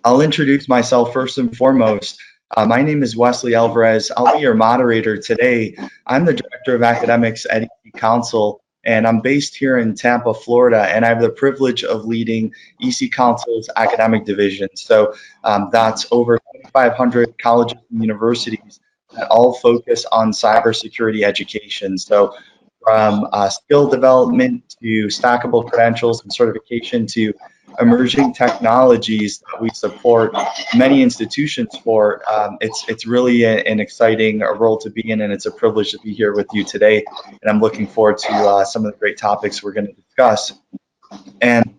I'll introduce myself first and foremost. My name is Wesley Alvarez. I'll be your moderator today. I'm the Director of Academics at EC-Counsil, and I'm based here in Tampa, Florida, and I have the privilege of leading EC-Counsil's academic division. So that's over 2,500 colleges and universities that all focus on cybersecurity education. So from skill development to stackable credentials and certification to emerging technologies that we support many institutions for. It's really an exciting role to be in, and it's a privilege to be here with you today. And I'm looking forward to some of the great topics we're going to discuss. And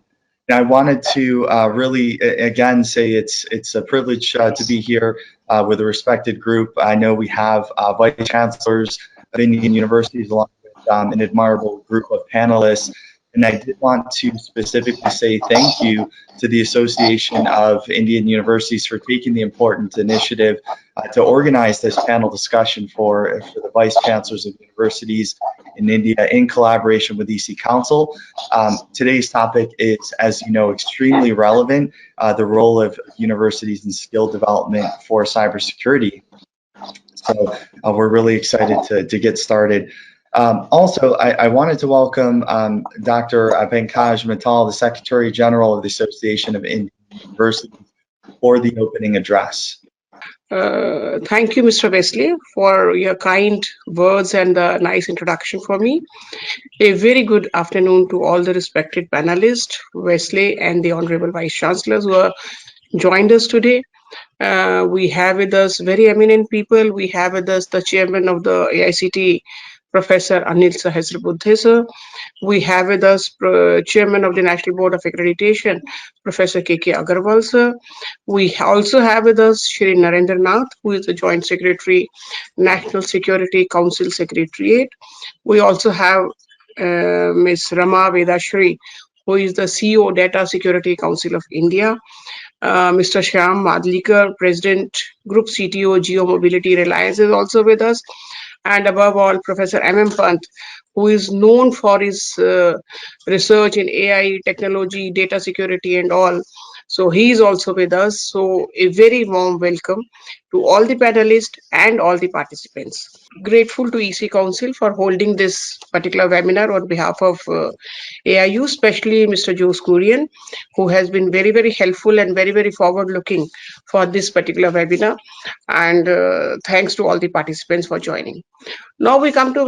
I wanted to really, again, say it's a privilege to be here with a respected group. I know we have vice chancellors of Indian universities along with an admirable group of panelists. And I did want to specifically say thank you to the Association of Indian Universities for taking the important initiative to organize this panel discussion for the vice chancellors of universities in India in collaboration with EC-Counsil. Today's topic is, as you know, extremely relevant, the role of universities in skill development for cybersecurity. So we're really excited to get started. Also, I wanted to welcome Dr. Pankaj Mittal, the Secretary General of the Association of Indian Universities, for the opening address. Thank you, Mr. Wesley, for your kind words and the nice introduction for me. A very good afternoon to all the respected panelists, Wesley and the Honorable Vice Chancellors who have joined us today. We have with us very eminent people. We have with us the Chairman of the AICT, Professor Anil Sahasrabuddhe sir. We have with us Chairman of the National Board of Accreditation, Professor K.K. Agarwal sir. We also have with us Shri Narendra Nath, who is the Joint Secretary, National Security Council Secretariat. We also have Ms. Rama Vedashri, who is the CEO, Data Security Council of India. Mr. Shyam Madlikar, President, Group CTO, Geo Mobility Reliance is also with us. And above all, Professor M.M. Pant, who is known for his research in AI, technology, data security and all. So he is also with us. So a very warm welcome to all the panelists and all the participants. Grateful to EC-Counsil for holding this particular webinar on behalf of AIU, especially Mr. Jose Kurian, who has been very, very helpful and very, very forward-looking for this particular webinar. And thanks to all the participants for joining. Now when we come to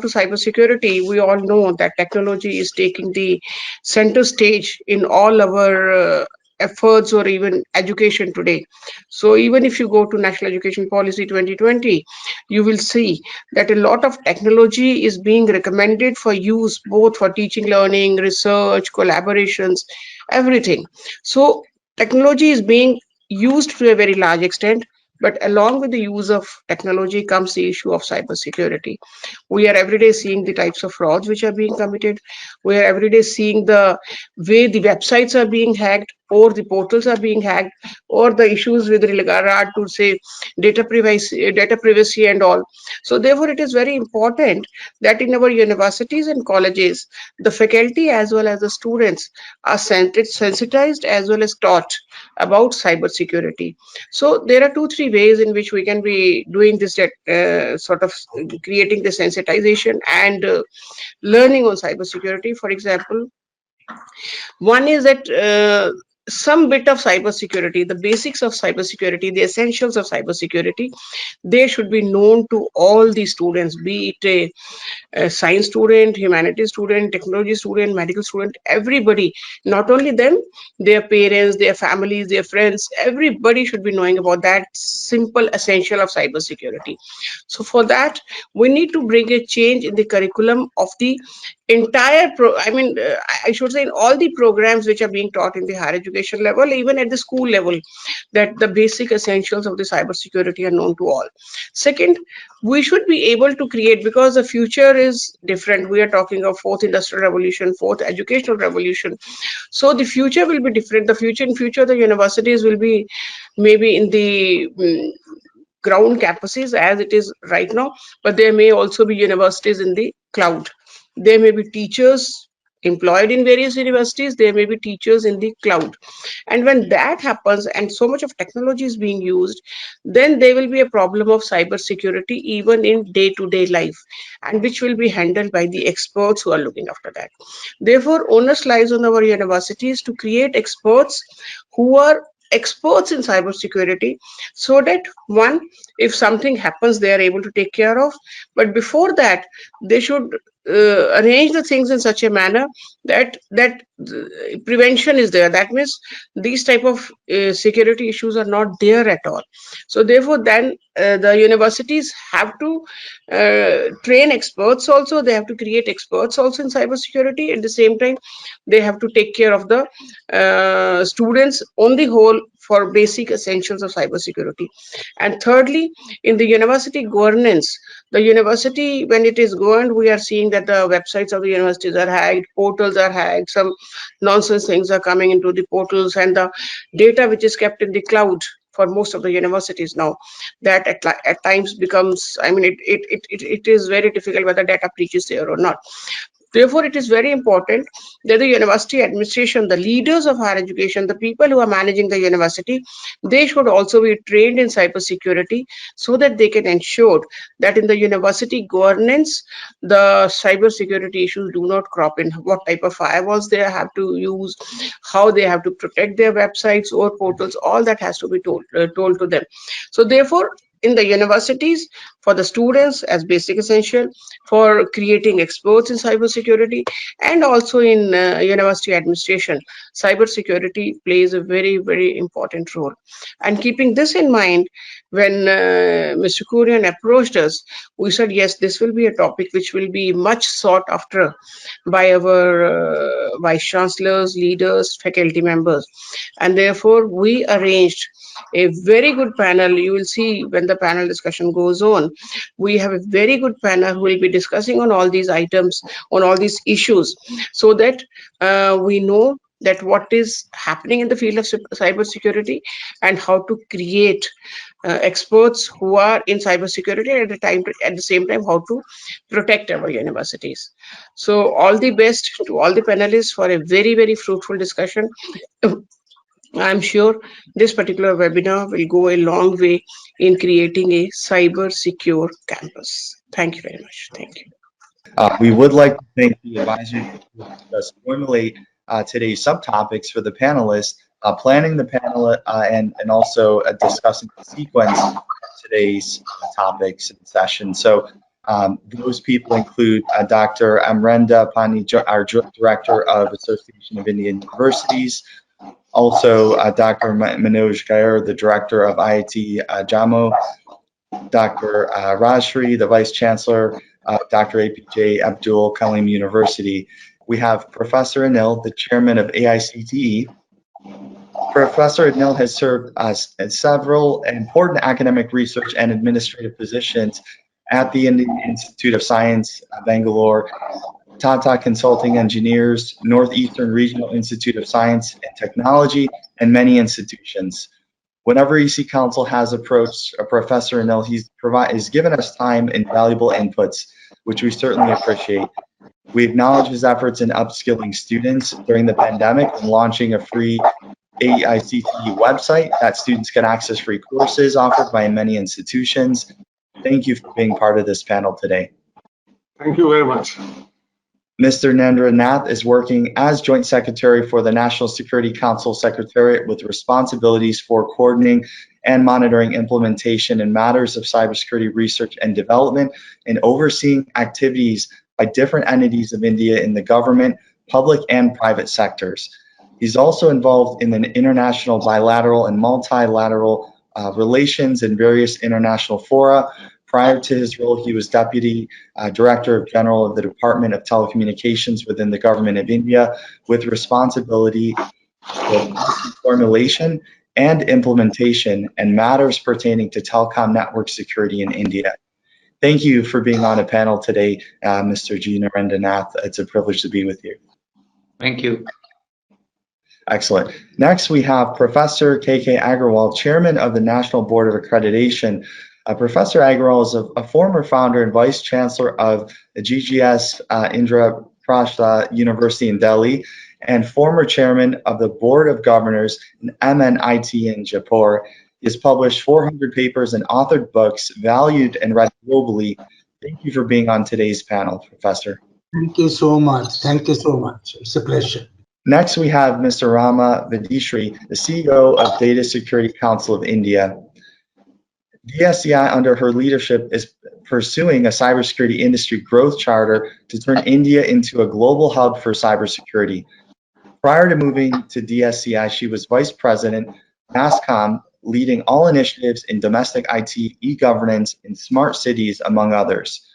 cybersecurity, we all know that technology is taking the center stage in all our efforts or even education today. So even if you go to National Education Policy 2020, you will see that a lot of technology is being recommended for use both for teaching, learning, research, collaborations, everything. So technology is being used to a very large extent. But along with the use of technology comes the issue of cybersecurity. We are every day seeing the types of frauds which are being committed. We are every day seeing the way the websites are being hacked or the portals are being hacked or the issues with regard to, say, data privacy and all. So therefore, it is very important that in our universities and colleges, the faculty as well as the students are sensitized as well as taught about cybersecurity. So there are 2-3 ways in which we can be doing this, sort of creating the sensitization and learning on cybersecurity. For example, one is that some bit of cybersecurity, the basics of cybersecurity, the essentials of cybersecurity, they should be known to all the students, be it a science student, humanities student, technology student, medical student, everybody, not only them, their parents, their families, their friends, everybody should be knowing about that simple essential of cybersecurity. So for that, we need to bring a change in the curriculum of the entire I should say in all the programs which are being taught in the higher education level, even at the school level, that the basic essentials of the cybersecurity are known to all. Second, we should be able to create, because the future is different. We are talking of fourth industrial revolution, fourth educational revolution. So the future will be different. In future, the universities will be maybe in the ground campuses as it is right now, but there may also be universities in the cloud. There may be teachers employed in various universities, there may be teachers in the cloud. And when that happens and so much of technology is being used, then there will be a problem of cybersecurity even in day-to-day life, and which will be handled by the experts who are looking after that. Therefore, onus lies on our universities to create experts who are experts in cybersecurity, so that one, if something happens, they are able to take care of. But before that, they should arrange the things in such a manner that prevention is there. That means these type of security issues are not there at all. So therefore, then the universities have to train experts also. They have to create experts also in cybersecurity. At the same time, they have to take care of the students on the whole for basic essentials of cybersecurity. And thirdly, in the university governance, the university, when it is governed, we are seeing that the websites of the universities are hacked, portals are hacked, some nonsense things are coming into the portals, and the data which is kept in the cloud for most of the universities now, that at times becomes, I mean, it is very difficult whether data breach is there or not. Therefore, it is very important that the university administration, the leaders of higher education, the people who are managing the university, they should also be trained in cybersecurity so that they can ensure that in the university governance, the cybersecurity issues do not crop in. What type of firewalls they have to use, how they have to protect their websites or portals, all that has to be told to them. So therefore, in the universities, for the students as basic essential, for creating experts in cybersecurity, and also in university administration, cybersecurity plays a very, very important role. And keeping this in mind, when Mr. Kurian approached us, we said, yes, this will be a topic which will be much sought after by our vice chancellors, leaders, faculty members. And therefore, we arranged a very good panel. You will see when the panel discussion goes on, we have a very good panel who will be discussing on all these items, on all these issues, so that we know that what is happening in the field of cybersecurity and how to create experts who are in cybersecurity, and at the same time how to protect our universities. So all the best to all the panelists for a very, very fruitful discussion. I'm sure this particular webinar will go a long way in creating a cyber secure campus. Thank you very much. Thank you. We would like to thank the advisory committee who helped us formulate today's subtopics for the panelists, planning the panel and also discussing the sequence of today's topics and sessions. So those people include Dr. Amrenda Pani, our Director of Association of Indian Universities, also Dr. Manoj Gayer, the Director of IIT Jammu, Dr. Rajshri, the Vice Chancellor of Dr. APJ Abdul Kalam University. We have Professor Anil, the Chairman of AICTE. Professor Anil has served as several important academic research and administrative positions at the Indian Institute of Science, Bangalore, Tata Consulting Engineers, Northeastern Regional Institute of Science and Technology, and many institutions. Whenever EC-Counsil has approached Professor Anil, he's given us time and valuable inputs, which we certainly appreciate. We acknowledge his efforts in upskilling students during the pandemic and launching a free AICTE website that students can access free courses offered by many institutions. Thank you for being part of this panel today. Thank you very much. Mr. Narendra Nath is working as Joint Secretary for the National Security Council Secretariat with responsibilities for coordinating and monitoring implementation in matters of cybersecurity research and development and overseeing activities by different entities of India in the government, public and private sectors. He's also involved in the international bilateral and multilateral relations in various international fora. Prior to his role, he was Deputy Director General of the Department of Telecommunications within the Government of India, with responsibility for formulation and implementation and matters pertaining to telecom network security in India. Thank you for being on a panel today, Mr. G. Narendra Nath. It's a privilege to be with you. Thank you. Excellent. Next, we have Professor K.K. Agarwal, Chairman of the National Board of Accreditation. Professor Agarwal is a former founder and Vice Chancellor of the GGS Indra Maharashtra University in Delhi, and former chairman of the Board of Governors in MNIT in Jaipur. He has published 400 papers and authored books valued and read globally. Thank you for being on today's panel, Professor. Thank you so much. Thank you so much. It's a pleasure. Next, we have Mr. Rama Vedishri, the CEO of Data Security Council of India. DSCI, under her leadership, is pursuing a cybersecurity industry growth charter to turn India into a global hub for cybersecurity. Prior to moving to DSCI, she was vice president, MassCom, leading all initiatives in domestic IT, e-governance, and smart cities, among others.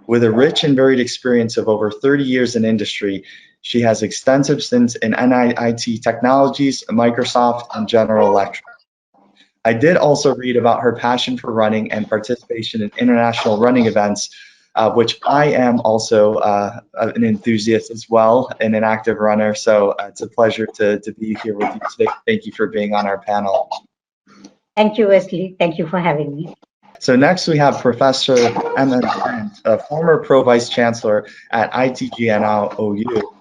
With a rich and varied experience of over 30 years in industry, she has extensive stints in NIT Technologies, Microsoft, and General Electric. I did also read about her passion for running and participation in international running events, which I am also an enthusiast as well and an active runner. So it's a pleasure to be here with you today. Thank you for being on our panel. Thank you, Wesley. Thank you for having me. So next we have Professor M.N. Pant, a former Pro Vice Chancellor at ITG-NOU.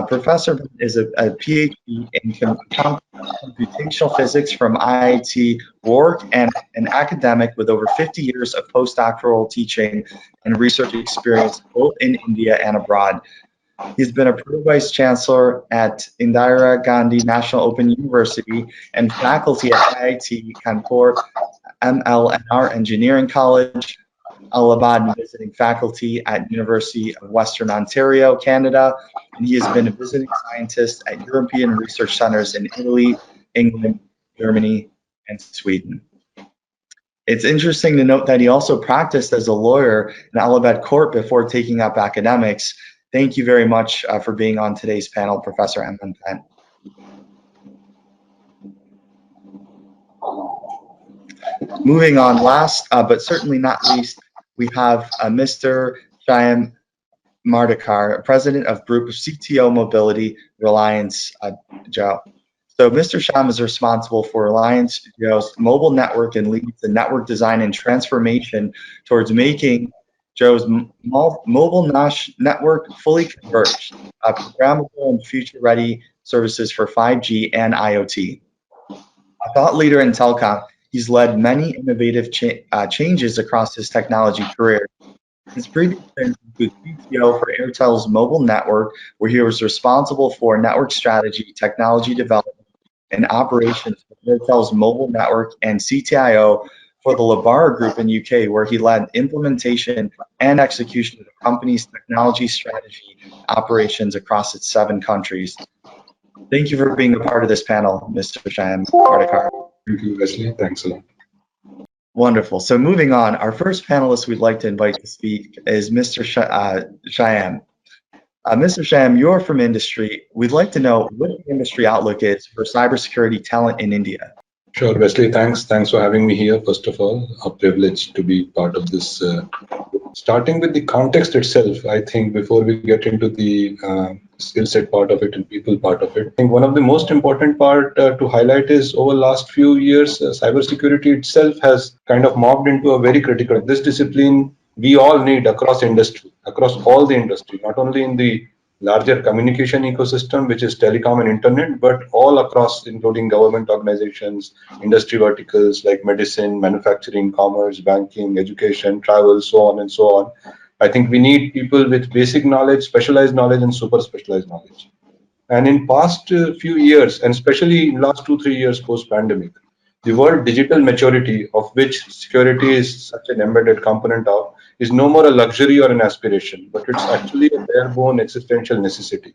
Professor is a PhD in computational physics from IIT Warwick and an academic with over 50 years of postdoctoral teaching and research experience both in India and abroad. He's been a Pro Vice Chancellor at Indira Gandhi National Open University and faculty at IIT Kanpur MLNR Engineering College, Allahabad, and visiting faculty at University of Western Ontario, Canada, and he has been a visiting scientist at European research centers in Italy, England, Germany, and Sweden. It's interesting to note that he also practiced as a lawyer in Allahabad Court before taking up academics. Thank you very much for being on today's panel, Professor M.N. Pant. Moving on, last but certainly not least, we have Mr. Shyam Mardikar, President of Group of CTO Mobility, Reliance Jio. So Mr. Shyam is responsible for Reliance Jio's mobile network and leads the network design and transformation towards making Jio's mobile network fully converged, programmable and future-ready services for 5G and IoT. A thought leader in telecom, he's led many innovative changes across his technology career. His previous stint includes CTO for Airtel's mobile network, where he was responsible for network strategy, technology development, and operations for Airtel's mobile network, and CTIO for the Labara Group in UK, where he led implementation and execution of the company's technology strategy operations across its 7 countries. Thank you for being a part of this panel, Mr. Shyam Mardikar. Thank you, Wesley. Thanks a lot. Wonderful. So moving on, our first panelist we'd like to invite to speak is Mr. Shyam. Mr. Shyam, you're from industry. We'd like to know what the industry outlook is for cybersecurity talent in India. Sure, Wesley. Thanks for having me here. First of all, a privilege to be part of this. Starting with the context itself, I think before we get into the skill set part of it and people part of it, I think one of the most important part to highlight is over the last few years, cybersecurity itself has kind of morphed into a very critical. This discipline we all need across industry, across all the industry, not only in the larger communication ecosystem, which is telecom and internet, but all across, including government organizations, industry verticals like medicine, manufacturing, commerce, banking, education, travel, so on and so on. I think we need people with basic knowledge, specialized knowledge, and super specialized knowledge. And in past few years, and especially in last 2-3 years post-pandemic, the word digital maturity, of which security is such an embedded component of, is no more a luxury or an aspiration, but it's actually a bare-bone existential necessity.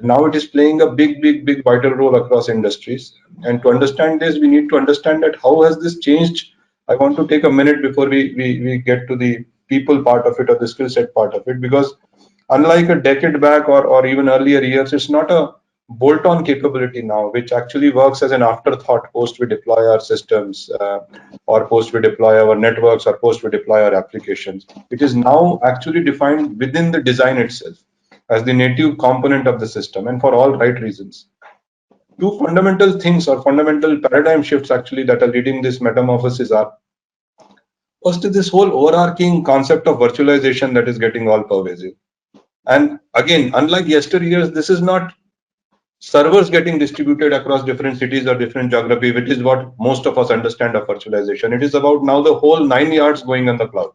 Now it is playing a big vital role across industries. And to understand this, we need to understand that how has this changed. I want to take a minute before we get to the people part of it or the skill set part of it, because unlike a decade back or even earlier years, it's not a bolt-on capability now, which actually works as an afterthought post we deploy our systems or post we deploy our networks or post we deploy our applications. It is now actually defined within the design itself as the native component of the system, and for all right reasons. 2 fundamental things or fundamental paradigm shifts actually that are leading this metamorphosis are, first is this whole overarching concept of virtualization that is getting all pervasive. And again, unlike yesteryears, this is not servers getting distributed across different cities or different geography, which is what most of us understand of virtualization. It is about now the whole 9 yards going on the cloud.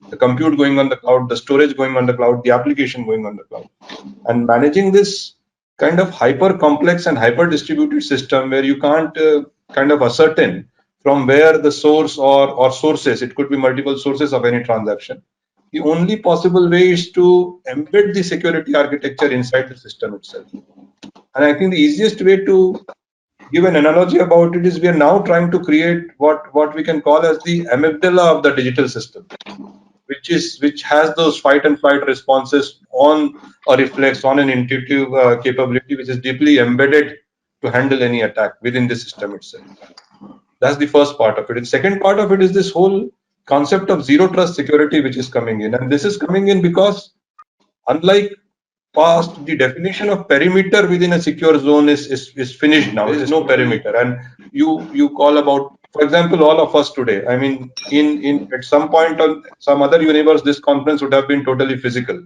The compute going on the cloud, the storage going on the cloud, the application going on the cloud. And managing this kind of hyper complex and hyper distributed system where you can't kind of ascertain from where the source or sources, it could be multiple sources of any transaction. The only possible way is to embed the security architecture inside the system itself. And I think the easiest way to give an analogy about it is we are now trying to create what we can call as the amygdala of the digital system, which has those fight and flight responses on a reflex, on an intuitive capability, which is deeply embedded to handle any attack within the system itself. That's the first part of it. And second part of it is this whole concept of zero trust security, which is coming in. And this is coming in because unlike past, the definition of perimeter within a secure zone is finished now. There is no perimeter. And you call about, for example, all of us today. I mean, in at some point on some other universe, this conference would have been totally physical.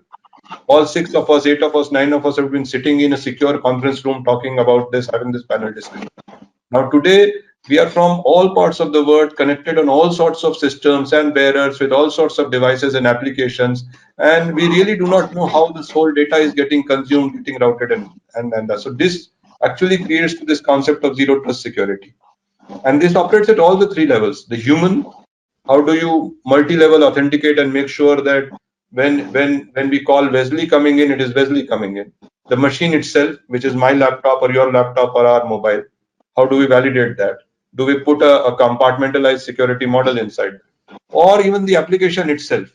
All 6 of us, 8 of us, 9 of us have been sitting in a secure conference room talking about this, having this panel discussion. Now today, we are from all parts of the world, connected on all sorts of systems and bearers with all sorts of devices and applications. And we really do not know how this whole data is getting consumed, getting routed. And so this actually creates this concept of zero trust security. And this operates at all the 3 levels. The human, how do you multi-level authenticate and make sure that when we call Wesley coming in, it is Wesley coming in. The machine itself, which is my laptop or your laptop or our mobile, how do we validate that? Do we put a compartmentalized security model inside? Or even the application itself.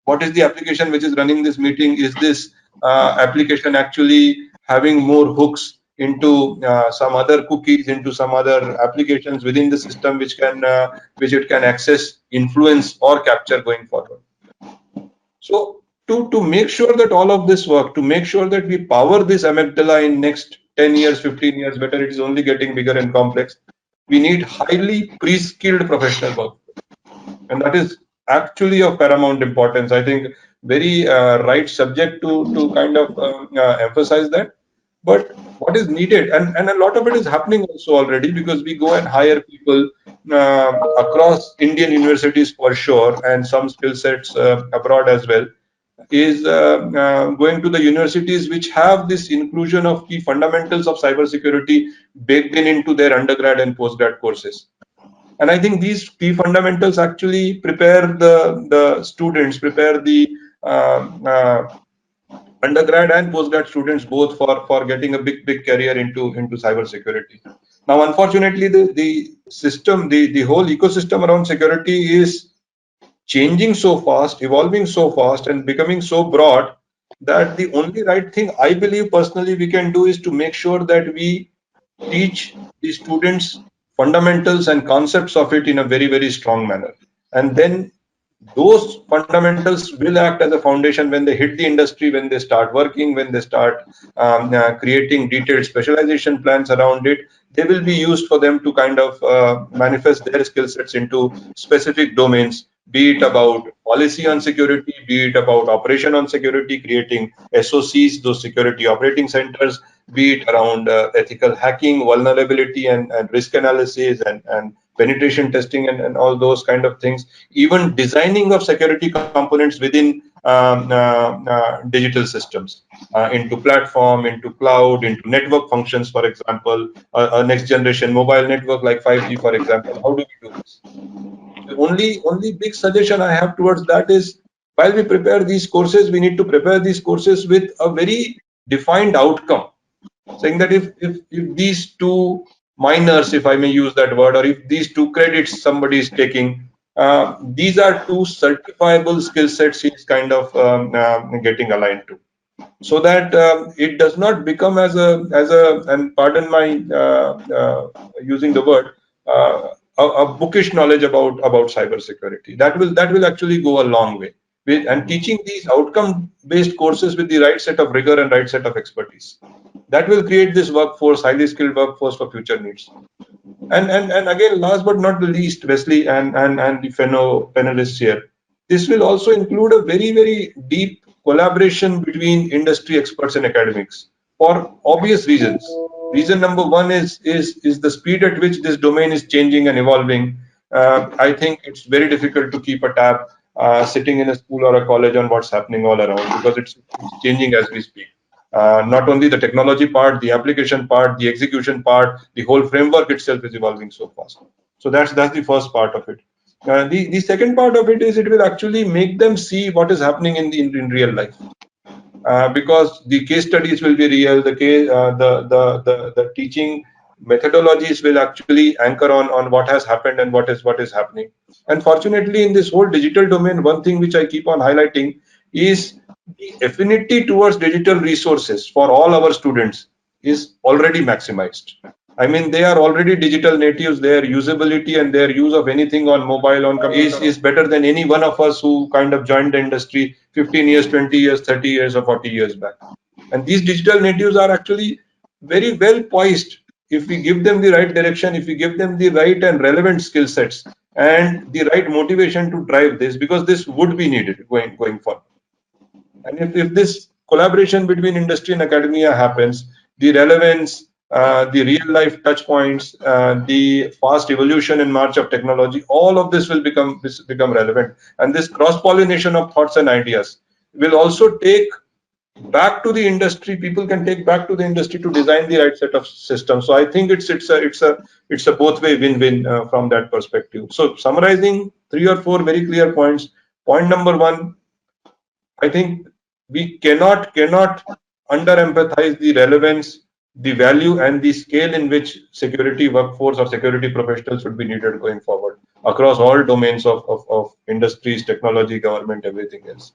What is the application which is running this meeting? Is this application actually having more hooks into some other cookies, into some other applications within the system which it can access, influence, or capture going forward? So to make sure that all of this work, to make sure that we power this amygdala in next 10 years, 15 years, whether it is only getting bigger and complex, we need highly pre-skilled professional work. And that is actually of paramount importance. I think very right subject to kind of emphasize that. But what is needed, and a lot of it is happening also already, because we go and hire people across Indian universities for sure, and some skill sets abroad as well, is going to the universities which have this inclusion of key fundamentals of cybersecurity baked into their undergrad and postgrad courses. And I think these key fundamentals actually prepare the students, prepare the undergrad and postgrad students both for getting a big career into cybersecurity. Now, unfortunately, the system, the whole ecosystem around security is changing so fast, evolving so fast, and becoming so broad that the only right thing I believe personally we can do is to make sure that we teach the students fundamentals and concepts of it in a very strong manner. And then those fundamentals will act as a foundation when they hit the industry, when they start working, when they start creating detailed specialization plans around it. They will be used for them to kind of manifest their skill sets into specific domains, be it about policy on security, be it about operation on security, creating SOCs, those security operating centers, be it around ethical hacking, vulnerability and risk analysis and penetration testing and all those kind of things, even designing of security components within digital systems, into platform, into cloud, into network functions, for example, a next generation mobile network like 5G, for example. How do we do this? The only big suggestion I have towards that is, while we prepare these courses, we need to prepare these courses with a very defined outcome, saying that if these 2 minors, if I may use that word, or if these 2 credits somebody is taking, these are 2 certifiable skill sets he's kind of getting aligned to, so that it does not become as a and pardon my using the word, a bookish knowledge about cybersecurity. That will actually go a long way. And teaching these outcome-based courses with the right set of rigor and right set of expertise, that will create this workforce, highly skilled workforce for future needs. And again, last but not the least, Wesley and the panelists here, this will also include a very deep collaboration between industry experts and academics for obvious reasons. Reason number one is the speed at which this domain is changing and evolving. I think it's very difficult to keep a tab sitting in a school or a college on what's happening all around, because it's changing as we speak. Not only the technology part, the application part, the execution part, the whole framework itself is evolving so fast. So that's the first part of it. The second part of it is it will actually make them see what is happening in real life. Because the case studies will be real, the teaching methodologies will actually anchor on what has happened and what is happening. And fortunately, in this whole digital domain, one thing which I keep on highlighting is the affinity towards digital resources for all our students is already maximized. I mean, they are already digital natives. Their usability and their use of anything on mobile is better than any one of us who kind of joined the industry 15 years, 20 years, 30 years, or 40 years back. And these digital natives are actually very well poised if we give them the right direction, if we give them the right and relevant skill sets and the right motivation to drive this, because this would be needed going forward. And if this collaboration between industry and academia happens, the relevance, the real life touch points, the fast evolution and march of technology, all of this will become relevant. And this cross pollination of thoughts and ideas will also take back to the industry. People can take back to the industry to design the right set of systems. So I think it's a both way win-win from that perspective. So summarizing 3 or 4 very clear points. Point number 1, I think we cannot under-empathize the relevance, the value, and the scale in which security workforce or security professionals should be needed going forward across all domains of industries, technology, government, everything else.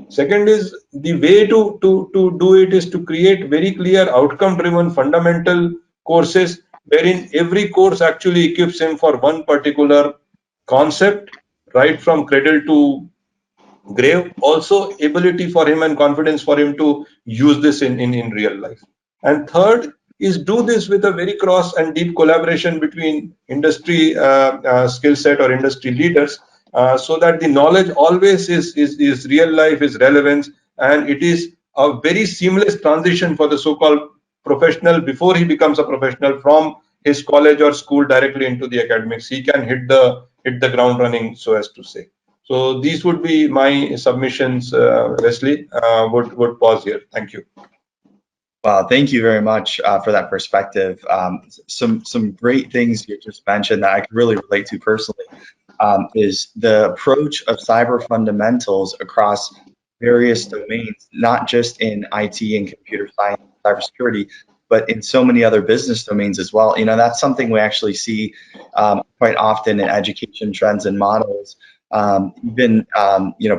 Second is the way to do it is to create very clear outcome-driven fundamental courses wherein every course actually equips him for one particular concept, right from cradle to grave, also ability for him and confidence for him to use this in real life. And third is do this with a very cross and deep collaboration between industry skill set or industry leaders, so that the knowledge always is real life, is relevance, and it is a very seamless transition for the so-called professional before he becomes a professional from his college or school directly into the academics. He can hit the ground running, so as to say. So these would be my submissions, Wesley. Would pause here. Thank you. Wow, thank you very much for that perspective. Some great things you just mentioned that I can really relate to personally is the approach of cyber fundamentals across various domains, not just in IT and computer science, cybersecurity, but in so many other business domains as well. You know, that's something we actually see quite often in education trends and models. Even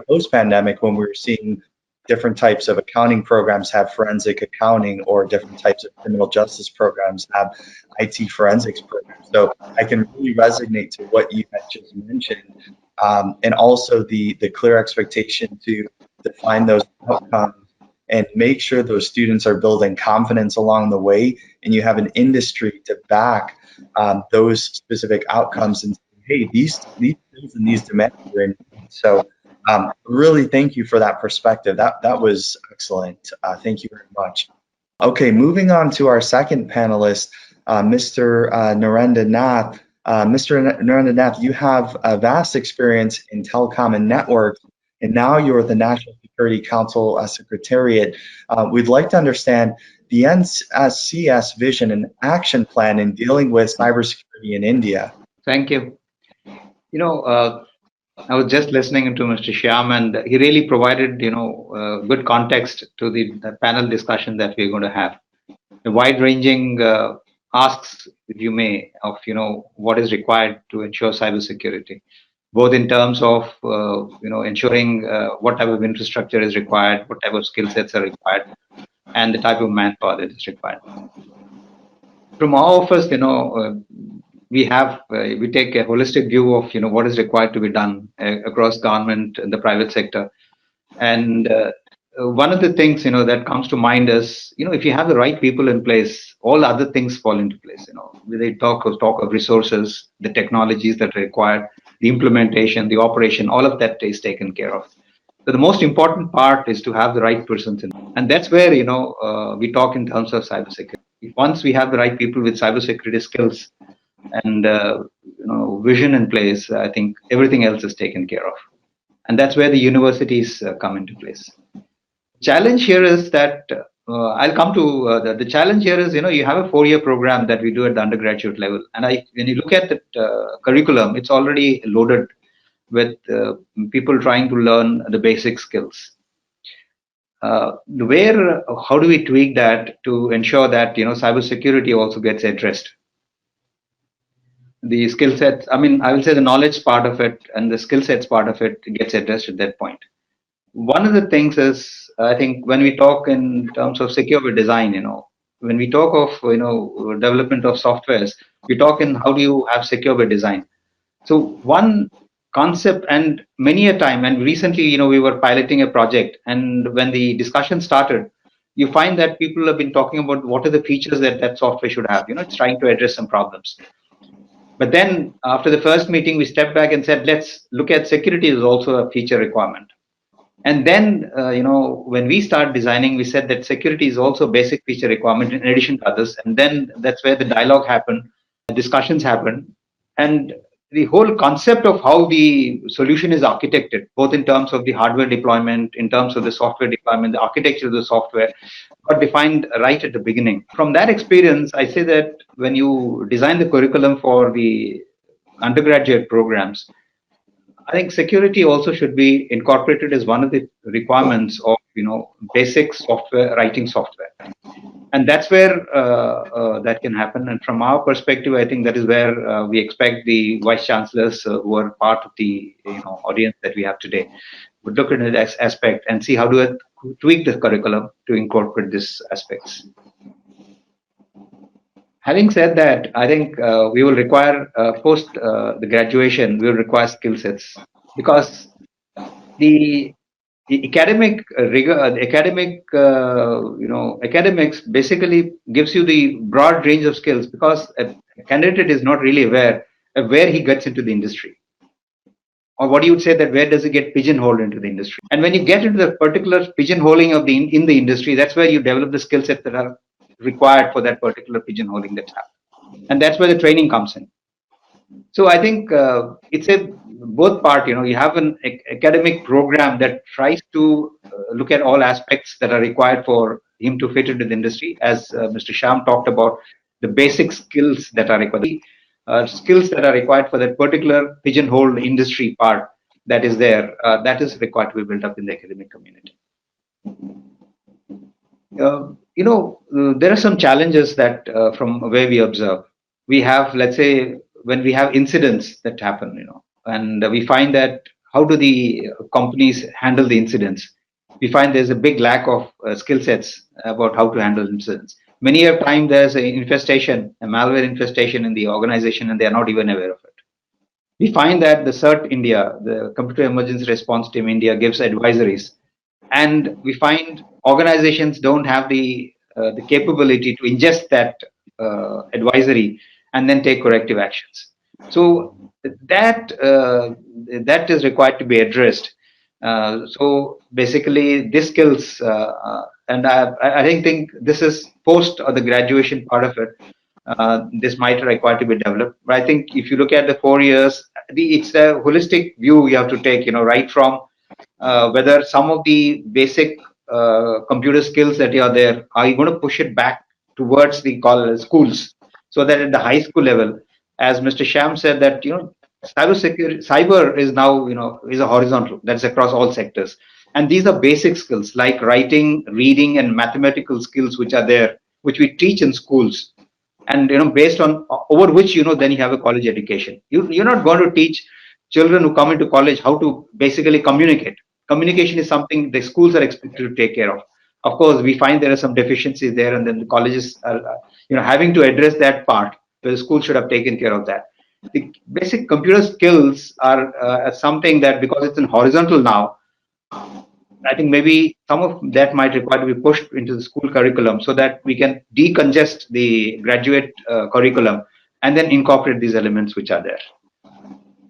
post-pandemic, when we were seeing different types of accounting programs have forensic accounting, or different types of criminal justice programs have IT forensics programs. So I can really resonate to what you had just mentioned, and also the clear expectation to define those outcomes and make sure those students are building confidence along the way, and you have an industry to back those specific outcomes and say, hey, these skills and these demands are in. So really thank you for that perspective. That was excellent. Thank you very much. Okay, moving on to our second panelist, Mr. Narendra Nath. Mr. Narendra Nath, you have a vast experience in telecom and networks, and now you're the National Security Council Secretariat. We'd like to understand the NSCS vision and action plan in dealing with cybersecurity in India. Thank you. I was just listening to Mr. Shyam, and he really provided, good context to the panel discussion that we're going to have. The wide-ranging asks, if you may, of what is required to ensure cybersecurity, both in terms of ensuring what type of infrastructure is required, what type of skill sets are required, and the type of manpower that is required. From our office, we take a holistic view of what is required to be done across government and the private sector. And one of the things that comes to mind is if you have the right people in place, all other things fall into place. They talk of resources, the technologies that are required, the implementation, the operation, all of that is taken care of. So the most important part is to have the right persons in, and that's where we talk in terms of cybersecurity. Once we have the right people with cybersecurity skills and vision in place, I think everything else is taken care of, and that's where the universities come into place. Challenge here is that I'll come to the challenge here is you have a 4-year program that we do at the undergraduate level, and when you look at the curriculum, it's already loaded with people trying to learn the basic skills. How do we tweak that to ensure that cybersecurity also gets addressed? The skill sets, I will say the knowledge part of it and the skill sets part of it gets addressed at that point. One of the things is, I think when we talk in terms of secure design, when we talk of development of softwares, we talk in how do you have secure design. So one concept, and many a time, and recently we were piloting a project, and when the discussion started, you find that people have been talking about what are the features that software should have. It's trying to address some problems. But then after the first meeting, we stepped back and said, let's look at security as also a feature requirement. And then, when we start designing, we said that security is also a basic feature requirement in addition to others. And then that's where the dialogue happened, discussions happened. And the whole concept of how the solution is architected, both in terms of the hardware deployment, in terms of the software deployment, the architecture of the software, got defined right at the beginning. From that experience, I say that when you design the curriculum for the undergraduate programs, I think security also should be incorporated as one of the requirements of basic software, writing software, and that's where that can happen. And from our perspective, I think that is where we expect the vice chancellors who are part of the audience that we have today would look at this aspect and see how do we tweak the curriculum to incorporate these aspects. Having said that, I think we will require post the graduation, we will require skill sets, because the academic rigor, academics basically gives you the broad range of skills, because a candidate is not really aware of where he gets into the industry, or what you would say that where does he get pigeonholed into the industry. And when you get into the particular pigeonholing of in the industry, that's where you develop the skill sets that are required for that particular pigeonholing that's happened, and that's where the training comes in. So I think it's a both part. You have an academic program that tries to look at all aspects that are required for him to fit into the industry, as Mr. Shyam talked about, the basic skills that are required, skills that are required for that particular pigeonholed industry part that is there, that is required to be built up in the academic community. There are some challenges that from where we observe. We have, let's say, when we have incidents that happen, and we find that how do the companies handle the incidents? We find there's a big lack of skill sets about how to handle incidents. Many a time there's an infestation, a malware infestation in the organization, and they are not even aware of it. We find that the CERT India, the Computer Emergency Response Team India, gives advisories, and we find organizations don't have the capability to ingest that advisory and then take corrective actions. So that is required to be addressed. So basically, these skills, and I think this is post or the graduation part of it. This might require to be developed. But I think if you look at the 4 years, it's a holistic view you have to take. Right from whether some of the basic computer skills that are there, are you going to push it back towards the schools, so that at the high school level, as Mr. Shyam said, that cyber is now is a horizontal, that's across all sectors, and these are basic skills like writing, reading, and mathematical skills which are there, which we teach in schools, and based on over which then you have a college education. You're not going to teach children who come into college how to basically communicate. Communication is something the schools are expected to take care of. Of course, we find there are some deficiencies there, and then the colleges are having to address that part, where the school should have taken care of that. The basic computer skills are something that, because it's in horizontal now, I think maybe some of that might require to be pushed into the school curriculum, so that we can decongest the graduate curriculum and then incorporate these elements which are there.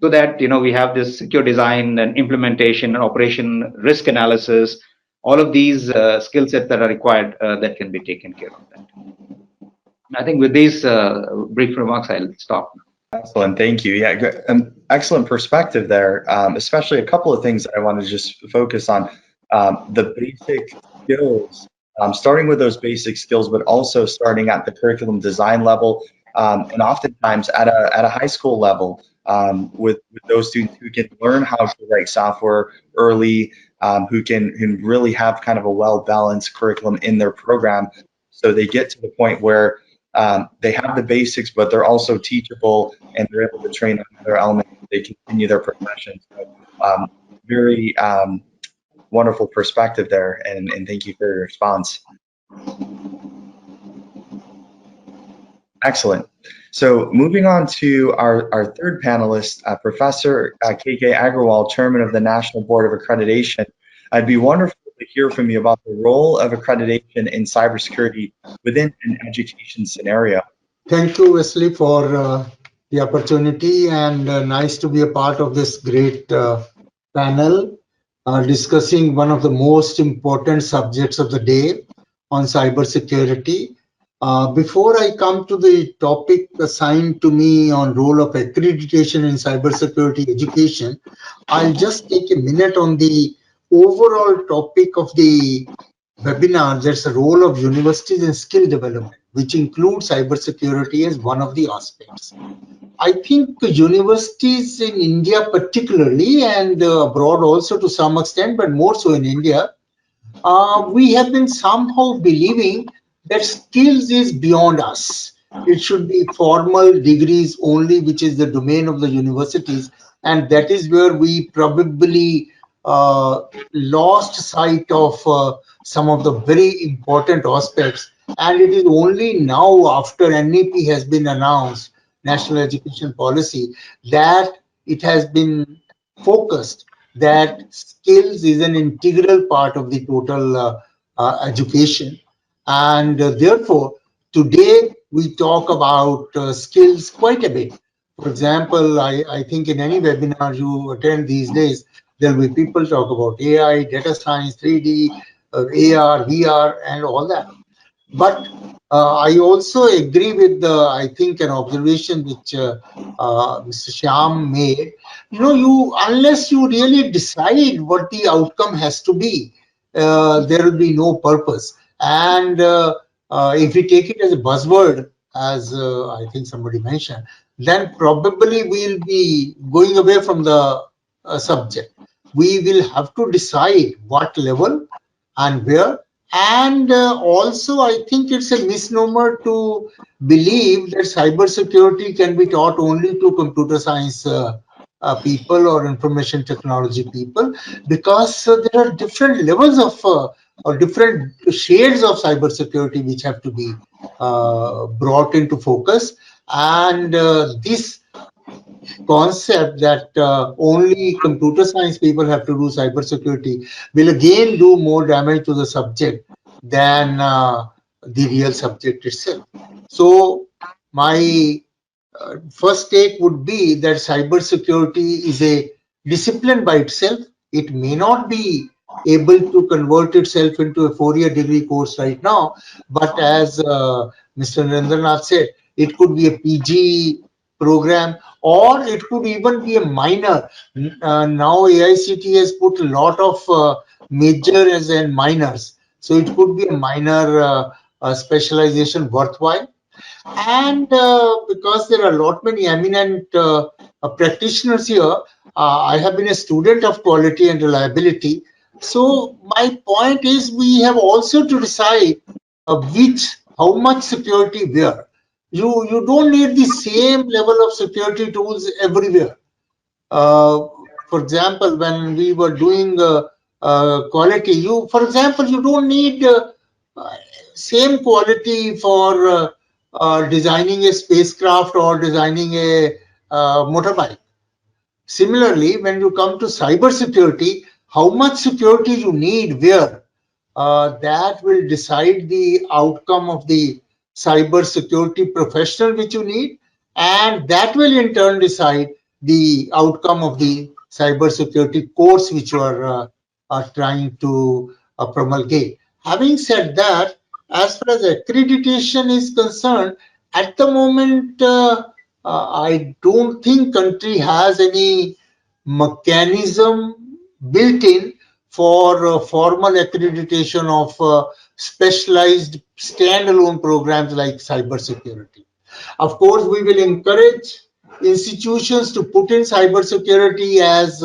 so that we have this secure design and implementation and operation risk analysis, all of these skill sets that are required that can be taken care of that. I think with these brief remarks, I'll stop. Excellent, thank you. Yeah, excellent perspective there. Especially a couple of things that I want to just focus on. The basic skills, starting with those basic skills, but also starting at the curriculum design level, and oftentimes at a high school level, with those students who can learn how to write software early, who can really have kind of a well-balanced curriculum in their program, so they get to the point where they have the basics, but they're also teachable and they're able to train on other elements. They continue their profession. So, very wonderful perspective there, and thank you for your response. Excellent. So moving on to our third panelist, Professor KK Agrawal, Chairman of the National Board of Accreditation. It'd be wonderful to hear from you about the role of accreditation in cybersecurity within an education scenario. Thank you, Wesley, for the opportunity, and nice to be a part of this great panel discussing one of the most important subjects of the day on cybersecurity. Before I come to the topic assigned to me on role of accreditation in cybersecurity education, I'll just take a minute on the overall topic of the webinar. That's the role of universities in skill development, which includes cybersecurity as one of the aspects. I think universities in India particularly, and abroad also to some extent, but more so in India, we have been somehow believing that skills is beyond us. It should be formal degrees only, which is the domain of the universities, and that is where we probably lost sight of some of the very important aspects. And it is only now, after NEP has been announced, National Education Policy, that it has been focused that skills is an integral part of the total education. And therefore, today we talk about skills quite a bit. For example, I think in any webinar you attend these days, there will be people talk about AI, data science, 3D, AR, VR, and all that. But I also agree with I think an observation which Mr. Shyam made. Unless you really decide what the outcome has to be, there will be no purpose. And if we take it as a buzzword, as I think somebody mentioned, then probably we'll be going away from the subject. We will have to decide what level and where. And also, I think it's a misnomer to believe that cybersecurity can be taught only to computer science people or information technology people, because there are different levels of or different shades of cybersecurity which have to be brought into focus. And this concept that only computer science people have to do cybersecurity will again do more damage to the subject than the real subject itself. So my first take would be that cybersecurity is a discipline by itself. It may not be able to convert itself into a 4-year degree course right now, but as Mr. Narendranath said, it could be a PG program, or it could even be a minor. Now AICT has put a lot of majors and minors, so it could be a minor specialization worthwhile. And because there are a lot many eminent practitioners here, I have been a student of quality and reliability. So my point is, we have also to decide how much security where. You don't need the same level of security tools everywhere. For example, when we were doing quality, for example, you don't need same quality for designing a spacecraft or designing a motorbike. Similarly, when you come to cybersecurity, how much security you need where, that will decide the outcome of the cybersecurity professional which you need, and that will in turn decide the outcome of the cybersecurity course which you are trying to promulgate. Having said that, as far as accreditation is concerned, at the moment, I don't think country has any mechanism built in for formal accreditation of specialized standalone programs like cybersecurity. Of course, we will encourage institutions to put in cybersecurity as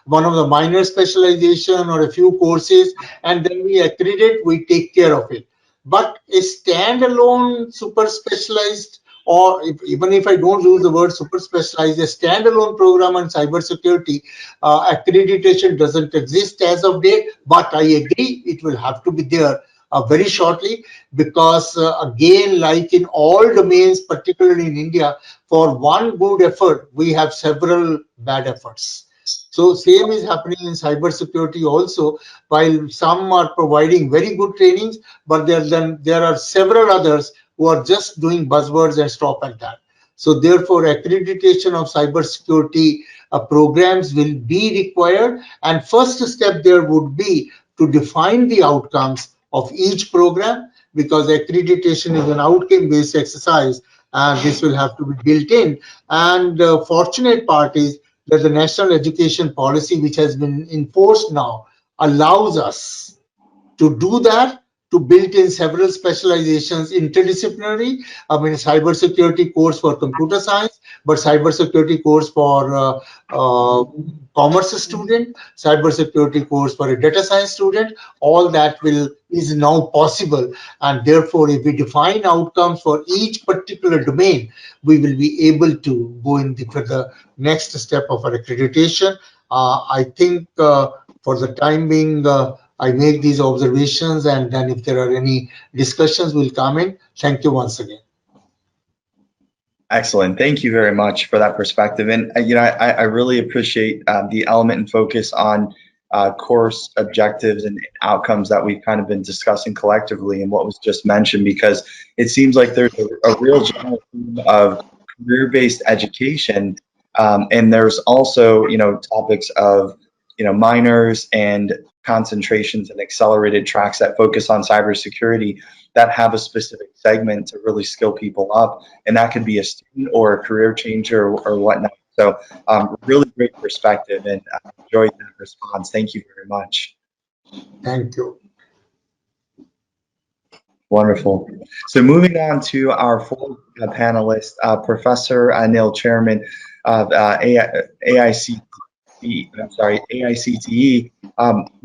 one of the minor specialization or a few courses, and then we accredit, we take care of it. But a standalone super specialized, or even if I don't use the word super specialized, a standalone program on cybersecurity accreditation doesn't exist as of date. But I agree it will have to be there very shortly, because again, like in all domains, particularly in India, for one good effort we have several bad efforts. So same is happening in cybersecurity also. While some are providing very good trainings, but there are several others who are just doing buzzwords and stop at that. So therefore, accreditation of cybersecurity programs will be required, and first step there would be to define the outcomes of each program, because accreditation is an outcome-based exercise, and this will have to be built in. And the fortunate part is that the national education policy, which has been enforced now, allows us to do that, to build in several specializations interdisciplinary. I mean, cybersecurity course for computer science, but cybersecurity course for commerce student, cybersecurity course for a data science student. All that is now possible, and therefore, if we define outcomes for each particular domain, we will be able to go for the next step of our accreditation. I think for the time being, I make these observations, and then if there are any discussions, we'll come in. Thank you once again. Excellent. Thank you very much for that perspective. And I really appreciate the element and focus on course objectives and outcomes that we've kind of been discussing collectively and what was just mentioned, because it seems like there's a real general theme of career-based education, and there's also topics of minors and concentrations and accelerated tracks that focus on cybersecurity that have a specific segment to really skill people up, and that could be a student or a career changer or whatnot. So really great perspective, and I enjoyed that response. Thank you very much. Thank you. Wonderful. So moving on to our fourth panelist, Professor Anil, Chairman of AICTE. We'd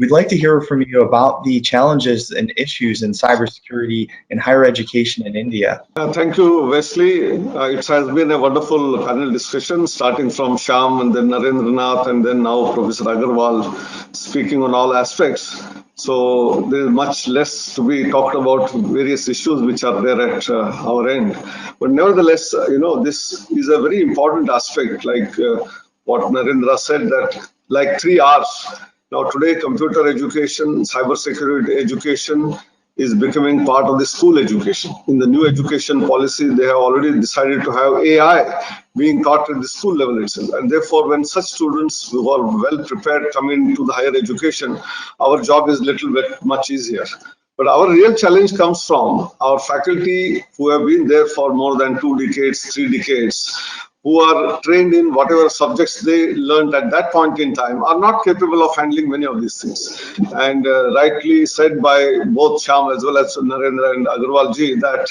like to hear from you about the challenges and issues in cybersecurity in higher education in India. Thank you, Wesley. It has been a wonderful panel discussion, starting from Shyam and then Narendranath and then now Professor Agarwal speaking on all aspects. So there is much less to be talked about various issues which are there at our end. But nevertheless, this is a very important aspect, like what Narendra said, that like 3 R's. Now today, computer education, cybersecurity education is becoming part of the school education. In the new education policy, they have already decided to have AI being taught at the school level itself. And therefore, when such students who are well prepared come into the higher education, our job is little bit much easier. But our real challenge comes from our faculty who have been there for more than 2 decades, 3 decades, who are trained in whatever subjects they learned at that point in time, are not capable of handling many of these things. And rightly said by both Shyam as well as Narendra and Agarwal ji that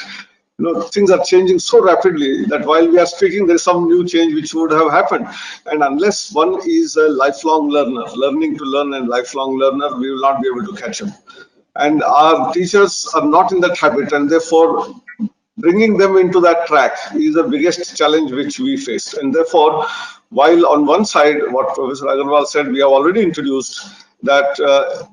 things are changing so rapidly that while we are speaking, there is some new change which would have happened. And unless one is a lifelong learner, learning to learn and lifelong learner, we will not be able to catch up. And our teachers are not in that habit, and therefore bringing them into that track is the biggest challenge which we face. And therefore, while on one side, what Professor Agarwal said, we have already introduced that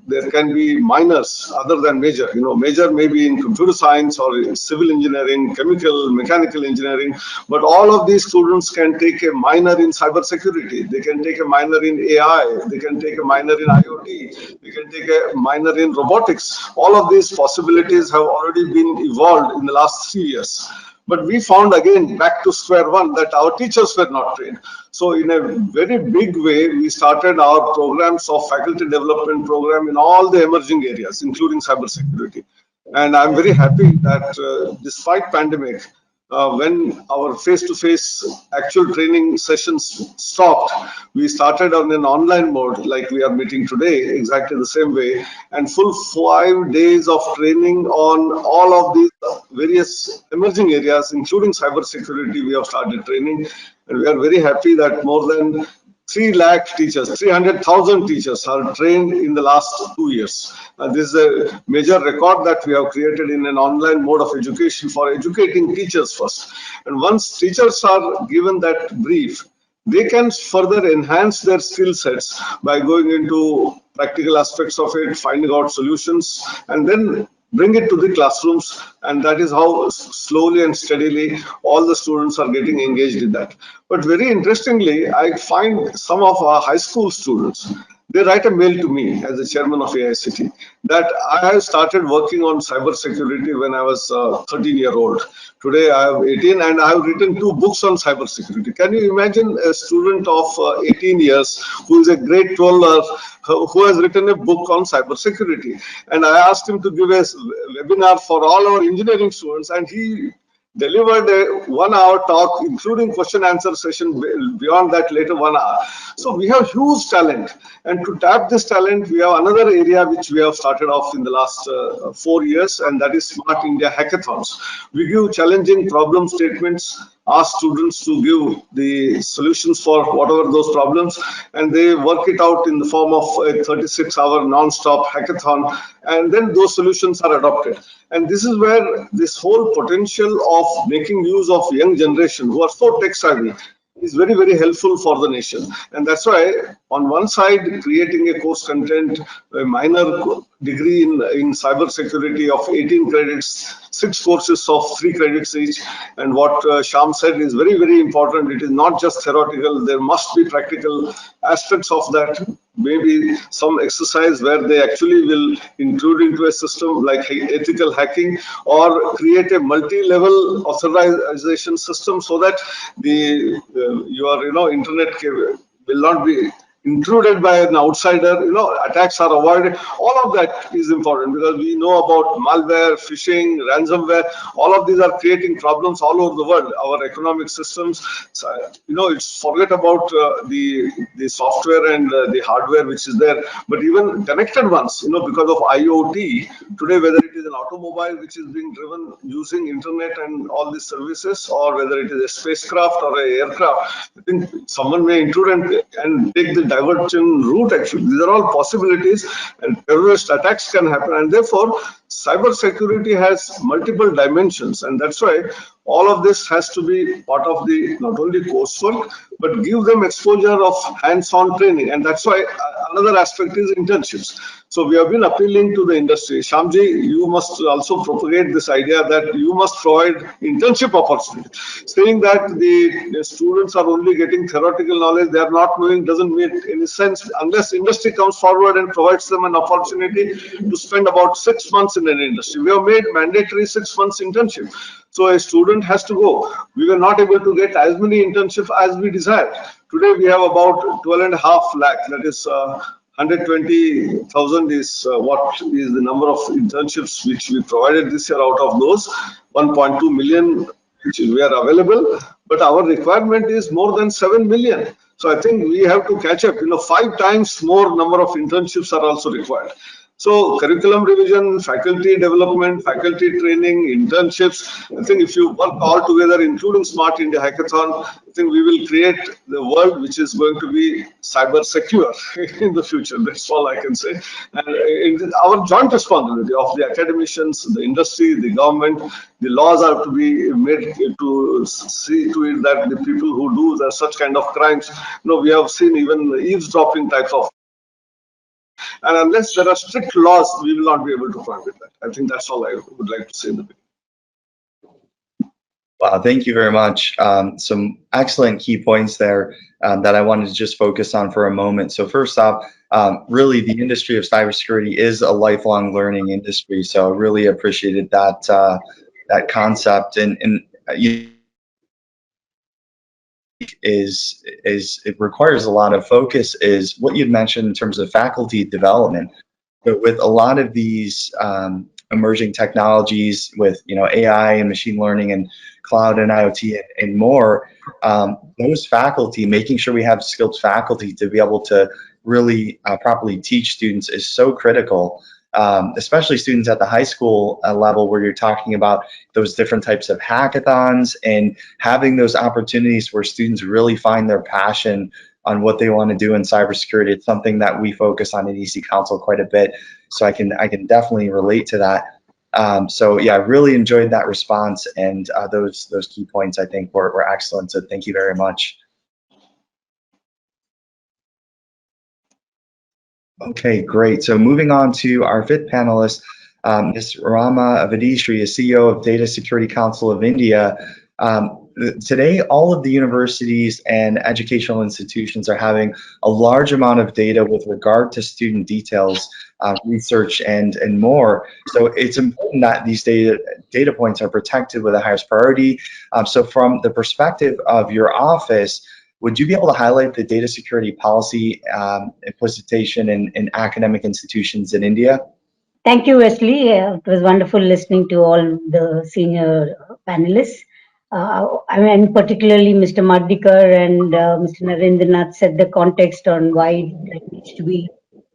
there can be minors other than major. Major may be in computer science or civil engineering, chemical, mechanical engineering, but all of these students can take a minor in cybersecurity. They can take a minor in AI. They can take a minor in IoT. They can take a minor in robotics. All of these possibilities have already been evolved in the last 3 years. But we found again back to square one that our teachers were not trained. So in a very big way, we started our programs of faculty development program in all the emerging areas, including cybersecurity. And I'm very happy that despite pandemic, when our face-to-face actual training sessions stopped, we started on an online mode like we are meeting today, exactly the same way, and full 5 days of training on all of these various emerging areas, including cybersecurity, we have started training. And we are very happy that more than 3 lakh teachers, 300,000 teachers are trained in the last 2 years. This is a major record that we have created in an online mode of education for educating teachers first. And once teachers are given that brief, they can further enhance their skill sets by going into practical aspects of it, finding out solutions, and then bring it to the classrooms. And that is how slowly and steadily all the students are getting engaged in that. But very interestingly, I find some of our high school students, they write a mail to me as the chairman of AICT that I have started working on cybersecurity when I was 13-year-old. Today I have 18 and I have written 2 books on cybersecurity. Can you imagine a student of 18 years who is a grade 12 who has written a book on cybersecurity? And I asked him to give a webinar for all our engineering students, and he delivered a 1-hour talk, including question answer session beyond that later 1 hour. So we have huge talent, and to tap this talent, we have another area which we have started off in the last 4 years, and that is Smart India Hackathons. We give challenging problem statements, ask students to give the solutions for whatever those problems, and they work it out in the form of a 36-hour non-stop hackathon, and then those solutions are adopted. And this is where this whole potential of making use of young generation who are so tech savvy is very, very helpful for the nation. And that's why on one side, creating a course content, a minor degree in cybersecurity of 18 credits, 6 courses of 3 credits each. And what Shyam said is very, very important. It is not just theoretical. There must be practical aspects of that. Maybe some exercise where they actually will include into a system like ethical hacking, or create a multi-level authorization system so that the your internet will not be intruded by an outsider, attacks are avoided. All of that is important because we know about malware, phishing, ransomware. All of these are creating problems all over the world. Our economic systems, it's forget about the software and the hardware which is there, but even connected ones, because of IoT today, whether it is an automobile which is being driven using internet and all these services, or whether it is a spacecraft or an aircraft, I think someone may intrude and take the divergent route. Actually, these are all possibilities, and terrorist attacks can happen, and therefore cybersecurity has multiple dimensions, and that's why all of this has to be part of the not only coursework but give them exposure of hands-on training. And that's why another aspect is internships. So we have been appealing to the industry. Shyamji, you must also propagate this idea that you must provide internship opportunities. Saying that the students are only getting theoretical knowledge, they are not knowing, doesn't make any sense unless industry comes forward and provides them an opportunity to spend about 6 months in an industry. We have made mandatory 6 months internship. So a student has to go. We were not able to get as many internships as we desired. Today we have about 12.5 lakh, that is 120,000 is what is the number of internships which we provided this year. Out of those, 1.2 million which we are available, but our requirement is more than 7 million. So I think we have to catch up. 5 times more number of internships are also required. So curriculum revision, faculty development, faculty training, internships, I think if you work all together, including Smart India Hackathon, I think we will create the world which is going to be cyber secure in the future. That's all I can say. And it is our joint responsibility of the academicians, the industry, the government. The laws are to be made to see to it that the people who do such kind of crimes, we have seen even eavesdropping types of. And unless there are strict laws, we will not be able to prohibit that. I think that's all I would like to say in the beginning. Wow, thank you very much. Some excellent key points there that I wanted to just focus on for a moment. So first off, really the industry of cybersecurity is a lifelong learning industry. So I really appreciated that concept. And is it requires a lot of focus is what you'd mentioned in terms of faculty development. But with a lot of these emerging technologies, with AI and machine learning and cloud and IoT and more, those faculty, making sure we have skilled faculty to be able to really properly teach students is so critical. Especially students at the high school level, where you're talking about those different types of hackathons and having those opportunities where students really find their passion on what they want to do in cybersecurity. It's something that we focus on at EC-Counsil quite a bit, so I can definitely relate to that. So yeah, I really enjoyed that response, and those key points I think were excellent. So thank you very much. Okay, great. So moving on to our fifth panelist, Ms. Rama Avadishri, CEO of Data Security Council of India. Today, all of the universities and educational institutions are having a large amount of data with regard to student details, research, and more. So it's important that these data points are protected with the highest priority. So from the perspective of your office, would you be able to highlight the data security policy implementation in academic institutions in India? Thank you, Wesley. It was wonderful listening to all the senior panelists. I mean, particularly Mr. Madikar and Mr. Narendranath set the context on why there needs to be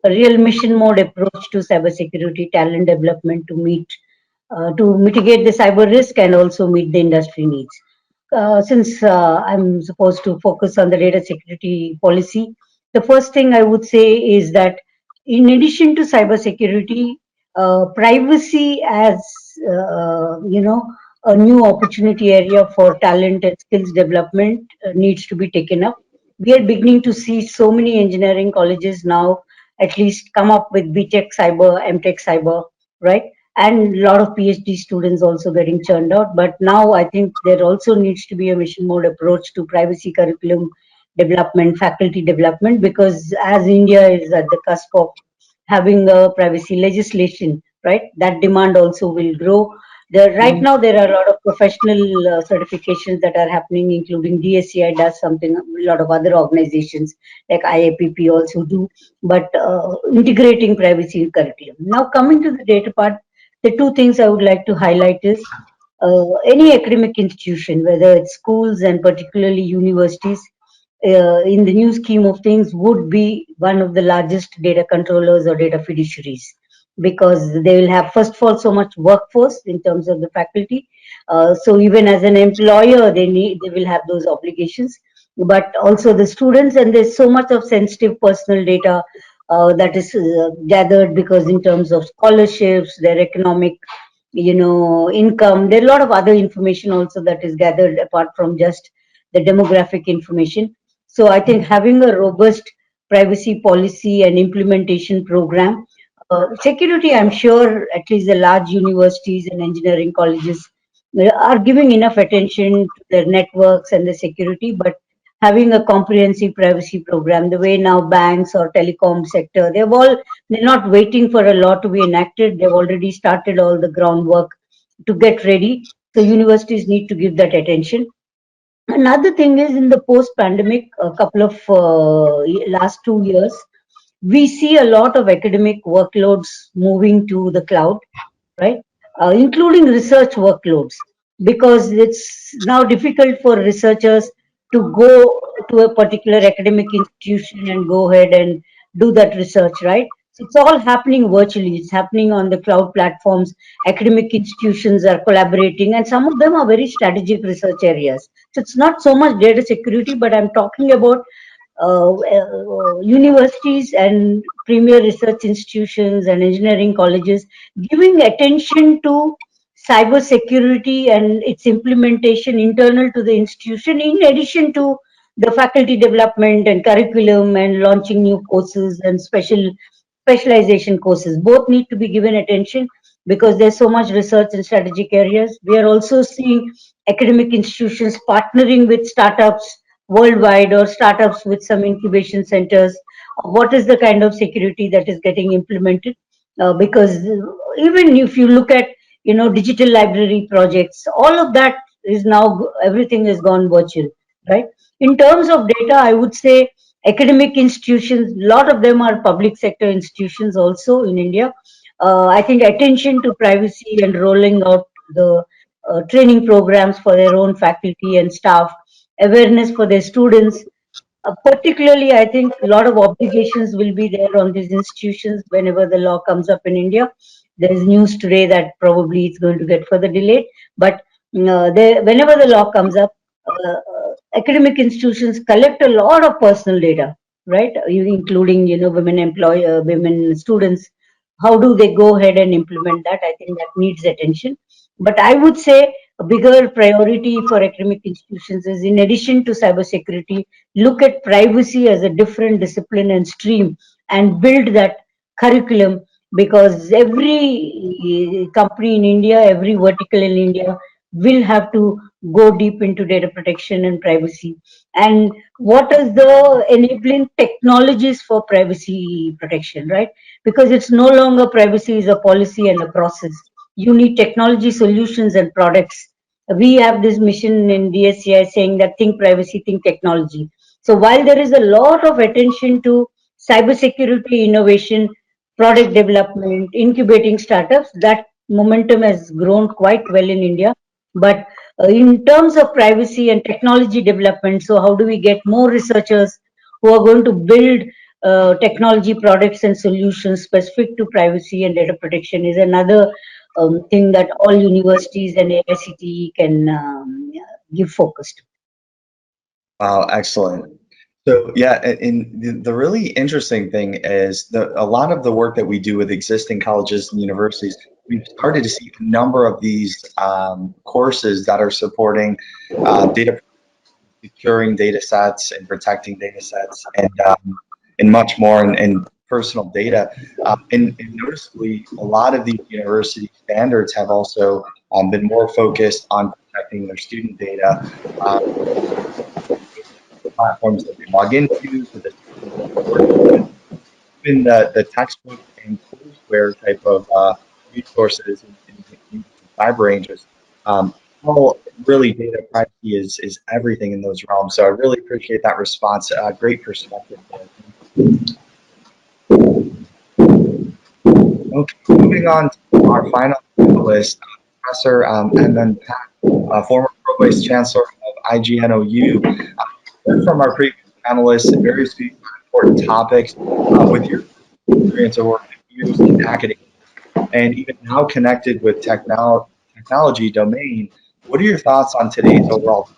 a real mission mode approach to cybersecurity talent development to mitigate the cyber risk and also meet the industry needs. Since I'm supposed to focus on the data security policy, the first thing I would say is that in addition to cybersecurity, privacy as a new opportunity area for talent and skills development needs to be taken up. We are beginning to see so many engineering colleges now at least come up with BTech cyber, MTech cyber, right? And a lot of PhD students also getting churned out. But now I think there also needs to be a mission mode approach to privacy curriculum development, faculty development, because as India is at the cusp of having a privacy legislation, right, that demand also will grow. Right now there are a lot of professional certifications that are happening, including DSCI does something, a lot of other organizations like IAPP also do, but integrating privacy curriculum. Now coming to the data part, the two things I would like to highlight is any academic institution, whether it's schools and particularly universities, in the new scheme of things, would be one of the largest data controllers or data fiduciaries, because they will have, first of all, so much workforce in terms of the faculty. So even as an employer, they will have those obligations, but also the students, and there's so much of sensitive personal data that is gathered, because in terms of scholarships, their economic income, there are a lot of other information also that is gathered apart from just the demographic information. So I think having a robust privacy policy and implementation program, security, I'm sure at least the large universities and engineering colleges are giving enough attention to their networks and the security, but having a comprehensive privacy program, the way now banks or telecom sector, they're not waiting for a law to be enacted. They've already started all the groundwork to get ready. So universities need to give that attention. Another thing is, in the post-pandemic, a couple of last 2 years, we see a lot of academic workloads moving to the cloud, right? Including research workloads, because it's now difficult for researchers to go to a particular academic institution and go ahead and do that research, right? So it's all happening virtually. It's happening on the cloud platforms. Academic institutions are collaborating, and some of them are very strategic research areas. So it's not so much data security, but I'm talking about universities and premier research institutions and engineering colleges giving attention to cyber security and its implementation internal to the institution, in addition to the faculty development and curriculum and launching new courses and specialization courses. Both need to be given attention, because there's so much research in strategic areas. We are also seeing academic institutions partnering with startups worldwide, or startups with some incubation centers. What is the kind of security that is getting implemented? Because even if you look at digital library projects, all of that is now everything has gone virtual, right? In terms of data, I would say academic institutions, a lot of them are public sector institutions also in India. I think attention to privacy and rolling out the training programs for their own faculty and staff, awareness for their students. Particularly, I think a lot of obligations will be there on these institutions whenever the law comes up in India. There is news today that probably it's going to get further delayed, but whenever the law comes up, academic institutions collect a lot of personal data, right? Including, women students. How do they go ahead and implement that? I think that needs attention. But I would say a bigger priority for academic institutions is, in addition to cybersecurity, look at privacy as a different discipline and stream and build that curriculum, because every company in India, every vertical in India will have to go deep into data protection and privacy. And what is the enabling technologies for privacy protection, right? Because it's no longer privacy is a policy and a process. You need technology solutions and products. We have this mission in DSCI saying that think privacy, think technology. So while there is a lot of attention to cybersecurity innovation, product development, incubating startups, that momentum has grown quite well in India. But in terms of privacy and technology development, so how do we get more researchers who are going to build technology products and solutions specific to privacy and data protection is another thing that all universities and AICTE can give focus to. Wow, excellent. So yeah, and the really interesting thing is a lot of the work that we do with existing colleges and universities, we've started to see a number of these courses that are supporting data, securing data sets and protecting data sets, and much more, and personal data. And noticeably, a lot of these university standards have also been more focused on protecting their student data. Platforms that they log into, to the even the textbook and courseware type of resources and cyber ranges. All really data privacy is everything in those realms. So I really appreciate that response. Great perspective there. Okay, moving on to our final panelist, Professor M.N. Pak, former Pro-Vice Chancellor of IGNOU. From our previous panelists and various important topics, with your experience over years in academia and even now connected with technology domain, what are your thoughts on today's overall?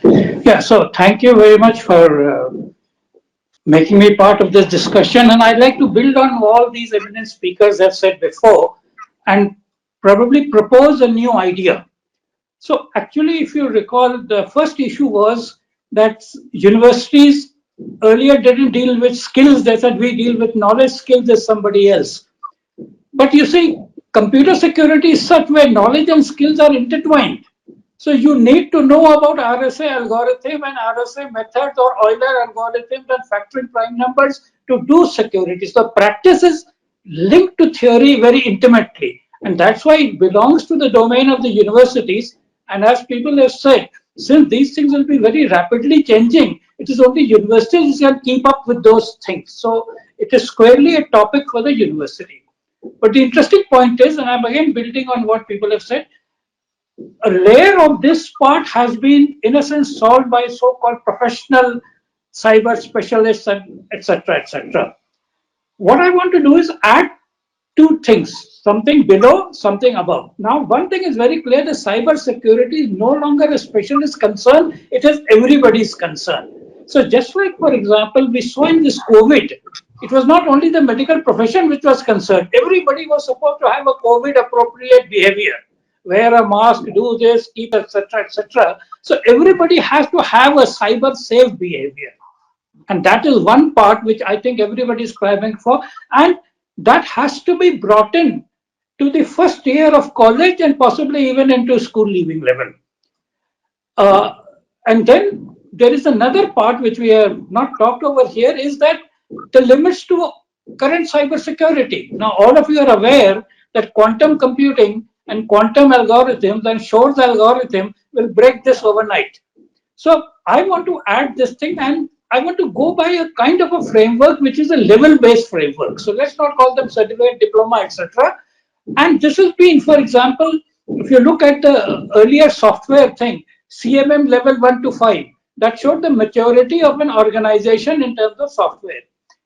Yeah, so thank you very much for making me part of this discussion. And I'd like to build on all these eminent speakers have said before and probably propose a new idea. So actually, if you recall, the first issue was that universities earlier didn't deal with skills. They said we deal with knowledge, skills as somebody else. But you see, computer security is such where knowledge and skills are intertwined. So you need to know about RSA algorithm and RSA methods or Euler algorithms and factoring prime numbers to do security. So practice is linked to theory very intimately. And that's why it belongs to the domain of the universities. And as people have said, since these things will be very rapidly changing, it is only universities that can keep up with those things. So it is squarely a topic for the university. But the interesting point is, and I'm again building on what people have said, a layer of this part has been, in a sense, solved by so-called professional cyber specialists, and etc., etc. What I want to do is add two things, something below, something above. Now, one thing is very clear, the cyber security is no longer a specialist concern, it is everybody's concern. So just like, for example, we saw in this COVID, it was not only the medical profession which was concerned, everybody was supposed to have a COVID appropriate behavior. Wear a mask, do this, keep, etc., etc. So everybody has to have a cyber safe behavior. And that is one part which I think everybody is striving for. And that has to be brought in to the first year of college and possibly even into school leaving level. And then there is another part which we have not talked over here is that the limits to current cybersecurity. Now, all of you are aware that quantum computing and quantum algorithms and Shor's algorithm will break this overnight. So I want to add this thing, and I want to go by a kind of a framework which is a level-based framework. So let's not call them certificate, diploma, etc. And this has been, for example, if you look at the earlier software thing, CMM level 1 to 5, that showed the maturity of an organization in terms of software.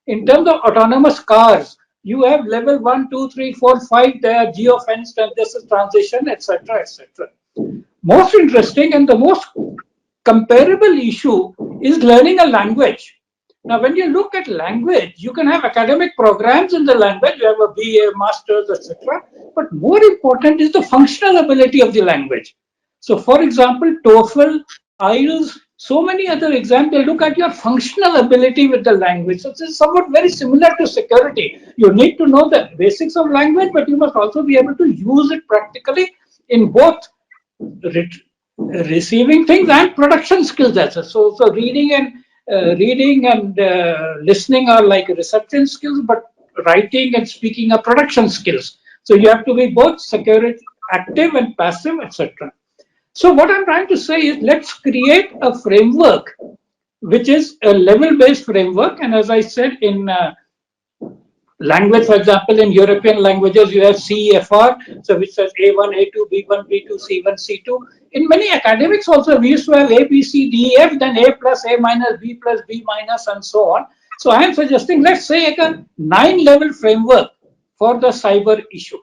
In terms of autonomous cars, you have level 1, 2, 3, 4, 5, they are geofenced and this is transition, etc., etc. Most interesting and the most comparable issue is learning a language. Now, when you look at language, you can have academic programs in the language, you have a BA, master's, etc. But more important is the functional ability of the language. So, for example, TOEFL, IELTS, so many other exams, they look at your functional ability with the language. So, this is somewhat very similar to security. You need to know the basics of language, but you must also be able to use it practically in both receiving things and production skills as well. So reading and listening are like reception skills, but writing and speaking are production skills. So you have to be both security active and passive, etc. So what I'm trying to say is, let's create a framework which is a level-based framework. And as I said, in language, for example, in European languages, you have CEFR, so which says A1, A2, B1, B2, C1, C2. In many academics also, we used to have A, B, C, D, E, F, then A plus, A minus, B plus, B minus, and so on. So I am suggesting, let's say a 9-level framework for the cyber issue.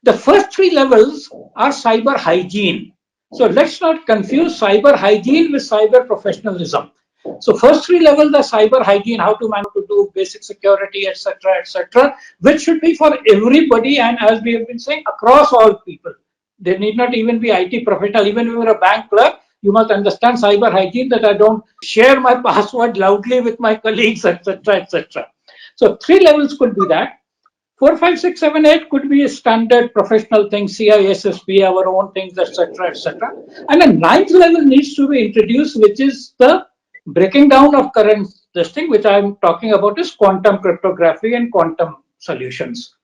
The first 3 levels are cyber hygiene. So let's not confuse cyber hygiene with cyber professionalism. So first 3 levels are cyber hygiene, how to manage to do basic security, etc., etc., which should be for everybody, and as we have been saying, across all people. There need not even be IT professional. Even if you're a bank clerk, you must understand cyber hygiene, that I don't share my password loudly with my colleagues, etc., etc. So 3 levels could be that. 4, 5, 6, 7, 8 could be a standard professional thing, CISSP, our own things, etc., etc. And a 9th level needs to be introduced, which is the breaking down of current this thing, which I'm talking about, is quantum cryptography and quantum solutions.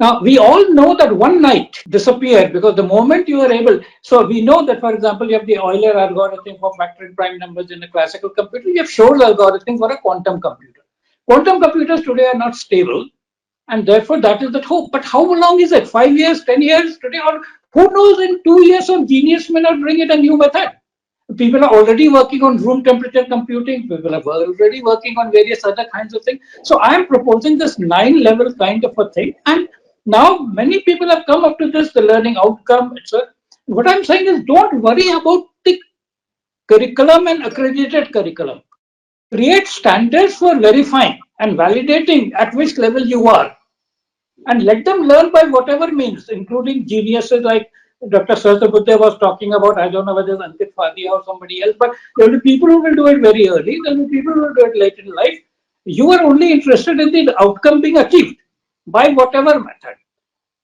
Now, we all know that one night disappeared, because the moment you are able, so we know that, for example, you have the Euler algorithm for factoring prime numbers in a classical computer, you have Shor's algorithm for a quantum computer. Quantum computers today are not stable, and therefore that is the hope. But how long is it? 5 years, 10 years today? Or who knows, in 2 years some genius may not bring it a new method. People are already working on room temperature computing. People are already working on various other kinds of things. So I am proposing this 9-level kind of a thing. And now many people have come up to this, the learning outcome, etc. What I'm saying is, don't worry about the curriculum and accredited curriculum. Create standards for verifying and validating at which level you are, and let them learn by whatever means, including geniuses like Dr. Sahasrabudhe was talking about. I don't know whether it's Ankit Fadia or somebody else, but there will be people who will do it very early, there will be people who will do it late in life. You are only interested in the outcome being achieved by whatever method.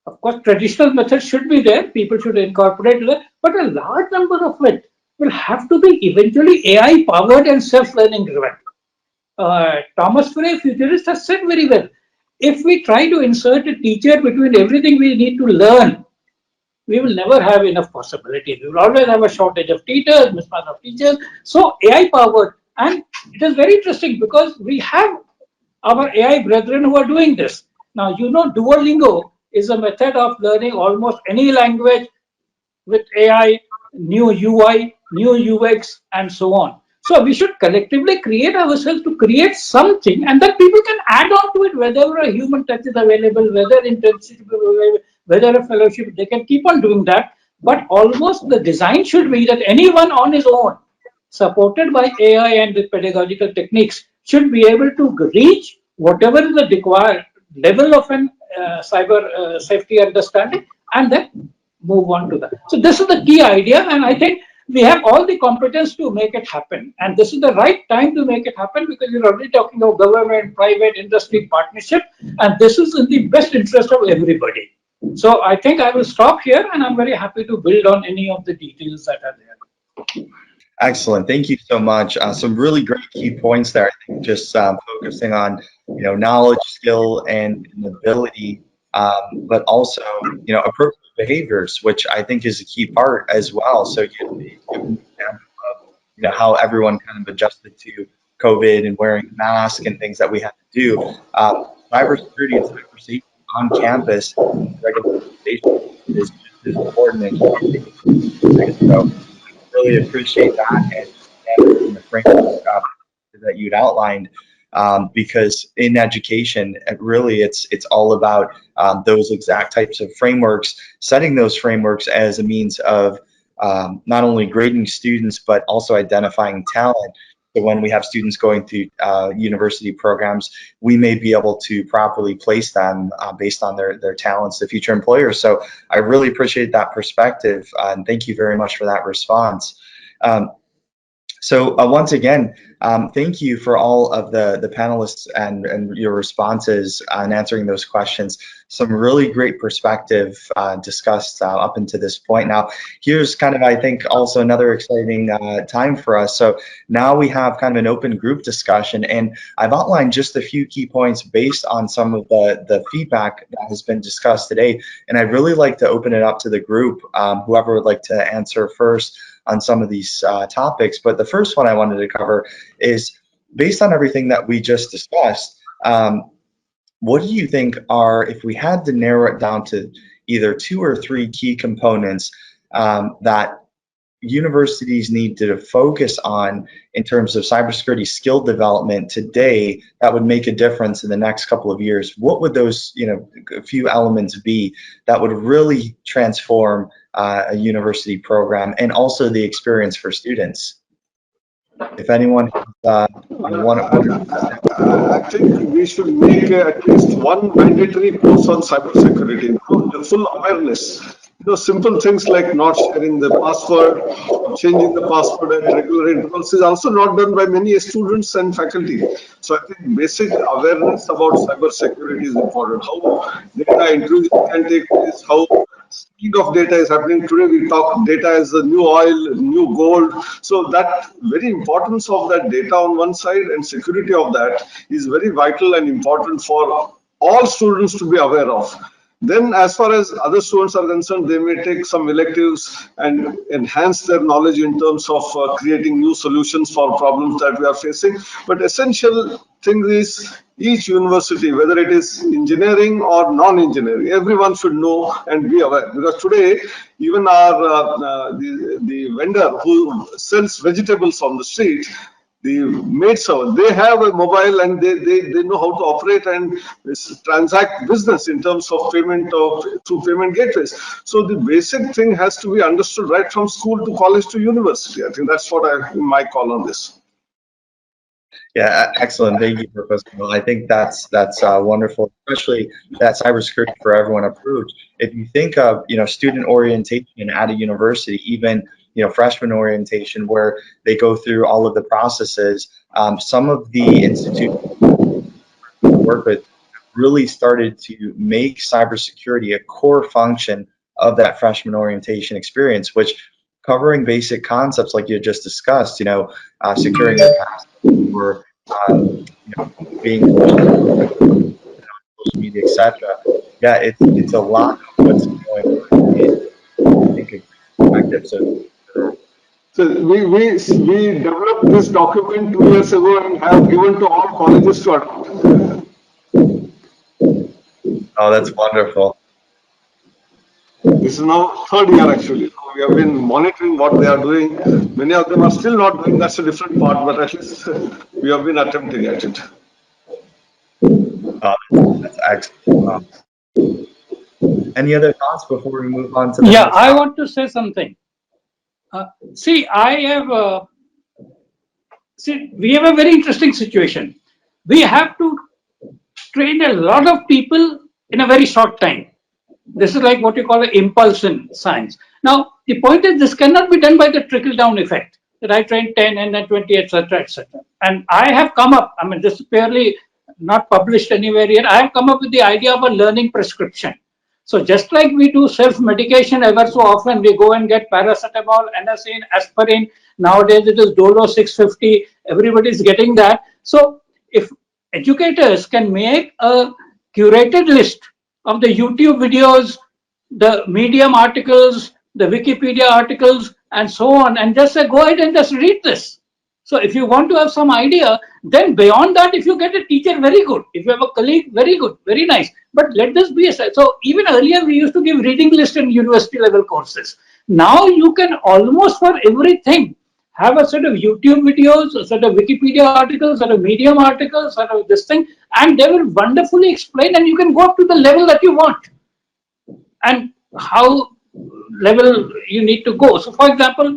Of course, traditional methods should be there, people should incorporate it, but a large number of it will have to be eventually AI powered and self-learning driven. Thomas Frey, futurist, has said very well, if we try to insert a teacher between everything we need to learn, we will never have enough possibilities. We will always have a shortage of teachers, mismatch of teachers. So AI powered, and it is very interesting because we have our AI brethren who are doing this. Now, you know, Duolingo is a method of learning almost any language with AI, new UI, new UX, and so on. So we should collectively create ourselves to create something, and then people can add on to it, whether a human touch is available, whether internship is available, whether a fellowship, they can keep on doing that. But almost the design should be that anyone on his own, supported by AI and the pedagogical techniques, should be able to reach whatever is the required level of an cyber safety understanding, and then move on to that. So this is the key idea, and I think we have all the competence to make it happen. And this is the right time to make it happen, because we're already talking about government, private, industry partnership, and this is in the best interest of everybody. So I think I will stop here, and I'm very happy to build on any of the details that are there. Excellent. Thank you so much. Some really great key points there. I think just focusing on, knowledge, skill, and ability but also, appropriate behaviors, which I think is a key part as well. So you give an example of, how everyone kind of adjusted to COVID and wearing masks and things that we had to do. Cybersecurity and cyber safety on campus, regularization is just as important and should be taken. So really appreciate that and the framework that you'd outlined, because in education, it's all about those exact types of frameworks, setting those frameworks as a means of not only grading students but also identifying talent. So when we have students going through university programs, we may be able to properly place them based on their talents to future employers. So I really appreciate that perspective, and thank you very much for that response. So once again, thank you for all of the panelists and your responses and answering those questions. Some really great perspective discussed up until this point. Now, here's kind of, I think, also another exciting time for us. So now we have kind of an open group discussion, and I've outlined just a few key points based on some of the feedback that has been discussed today. And I'd really like to open it up to the group, whoever would like to answer first on some of these topics. But the first one I wanted to cover is, based on everything that we just discussed, what do you think are, if we had to narrow it down to either 2 or 3 key components that universities need to focus on in terms of cybersecurity skill development today that would make a difference in the next couple of years? What would those, a few elements be that would really transform a university program and also the experience for students? If anyone has I think we should make at least one mandatory course on cybersecurity, the full awareness. Simple things like not sharing the password, changing the password at regular intervals is also not done by many students and faculty. So I think basic awareness about cybersecurity is important. How data intrusion can take place, how speed of data is happening. Today we talk data as the new oil, new gold. So that very importance of that data on one side and security of that is very vital and important for all students to be aware of. Then as far as other students are concerned, they may take some electives and enhance their knowledge in terms of creating new solutions for problems that we are facing. But essential thing is each university, whether it is engineering or non-engineering, everyone should know and be aware. Because today, even our the vendor who sells vegetables on the street, the maid servant, they have a mobile and they know how to operate and transact business in terms of payment through payment gateways. So the basic thing has to be understood right from school to college to university. I think that's what my call on this. Yeah, excellent. Thank you, Professor Mill. I think that's wonderful, especially that cybersecurity for everyone approach. If you think of student orientation at a university, even freshman orientation, where they go through all of the processes, some of the institutions we work with really started to make cybersecurity a core function of that freshman orientation experience, which covering basic concepts like you just discussed, securing your password or being on social media, etc. Yeah, it's a lot of what's going on. I think a perspective. So we developed this document 2 years ago and have given to all colleges to adopt. Oh, that's wonderful. This is now 3rd year actually. We have been monitoring what they are doing. Many of them are still not doing. That's a different part, but at least we have been attempting at it. That's excellent. Any other thoughts before we move on to the Yeah, next I topic? want to say something. We have a very interesting situation. We have to train a lot of people in a very short time. This is like what you call an impulse in science. Now, the point is this cannot be done by the trickle-down effect, that I train 10 and then 20, etc., etc. And I have come up, this is purely not published anywhere yet, I have come up with the idea of a learning prescription. So just like we do self-medication ever so often, we go and get paracetamol, anacin, aspirin. Nowadays it is Dolo 650. Everybody is getting that. So if educators can make a curated list of the YouTube videos, the Medium articles, the Wikipedia articles, and so on, and just say, go ahead and just read this. So if you want to have some idea, then beyond that, if you get a teacher, very good. If you have a colleague, very good, very nice. But let this be a so even earlier we used to give reading list in university level courses. Now you can almost for everything have a set of YouTube videos, a set of Wikipedia articles, a set of Medium articles, sort of this thing, and they will wonderfully explain, and you can go up to the level that you want and how level you need to go. So, for example,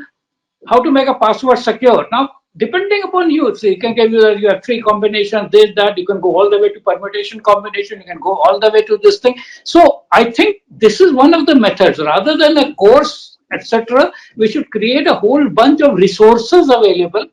how to make a password secure. Now, depending upon you, so you can give you have three combinations, this, that, you can go all the way to permutation combination, you can go all the way to this thing. So, I think this is one of the methods. Rather than a course, etc., we should create a whole bunch of resources available,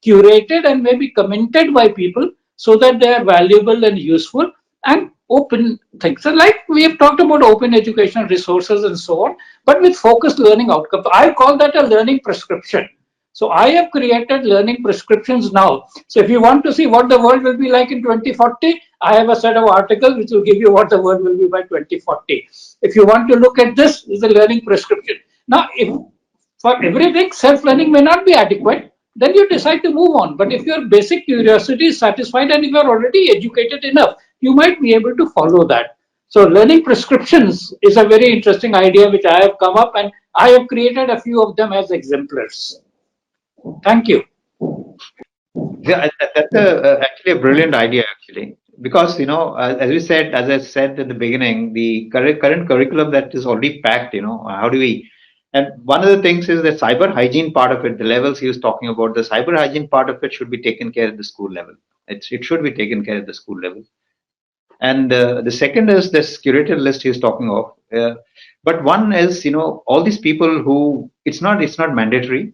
curated and maybe commented by people so that they are valuable and useful and open things. So like we have talked about open educational resources and so on, but with focused learning outcomes. I call that a learning prescription. So I have created learning prescriptions now. So if you want to see what the world will be like in 2040, I have a set of articles which will give you what the world will be by 2040. If you want to look at this, is a learning prescription. Now, if for everything self-learning may not be adequate, then you decide to move on. But if your basic curiosity is satisfied and if you are already educated enough, you might be able to follow that. So learning prescriptions is a very interesting idea which I have come up, and I have created a few of them as exemplars. Thank you. Yeah, that's actually a brilliant idea, actually, because as we said, as I said at the beginning, the current curriculum that is already packed. How do we? And one of the things is the cyber hygiene part of it. The levels he was talking about, the cyber hygiene part of it should be taken care at the school level. It should be taken care at the school level. And the second is this curated list he's talking of. But one is, all these people who it's not mandatory.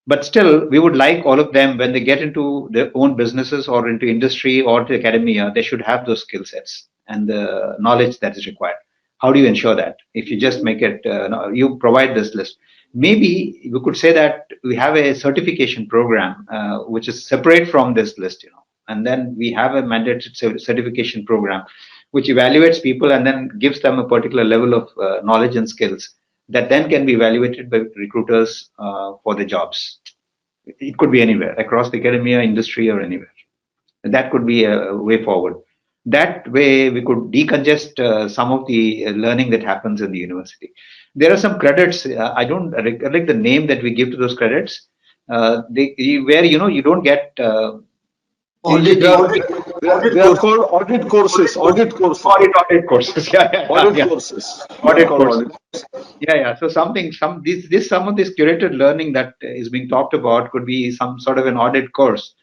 But still, we would like all of them, when they get into their own businesses or into industry or to academia, they should have those skill sets and the knowledge that is required. How do you ensure that? If you just make it, you provide this list. Maybe we could say that we have a certification program which is separate from this list, and then we have a mandated certification program which evaluates people and then gives them a particular level of knowledge and skills that then can be evaluated by recruiters for the jobs. It could be anywhere, across the academia, industry, or anywhere. And that could be a way forward. That way, we could decongest some of the learning that happens in the university. There are some credits. I don't recollect the name that we give to those credits. Where you don't get. They are called audit courses. Audit courses. Audit courses. Audit courses. Audit courses. Yeah. So some of this curated learning that is being talked about could be some sort of an audit course,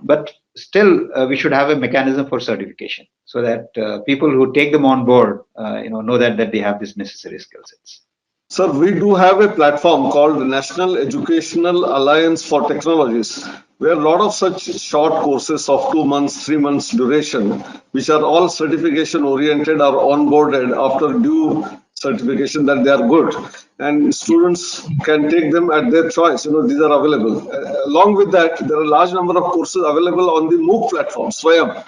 but still we should have a mechanism for certification so that people who take them on board, know that they have these necessary skill sets. Sir, we do have a platform called the National Educational Alliance for Technologies, where a lot of such short courses of 2 months, 3 months duration, which are all certification oriented, are onboarded after due certification that they are good, and students can take them at their choice. These are available. Along with that, there are a large number of courses available on the MOOC platform, Swayam.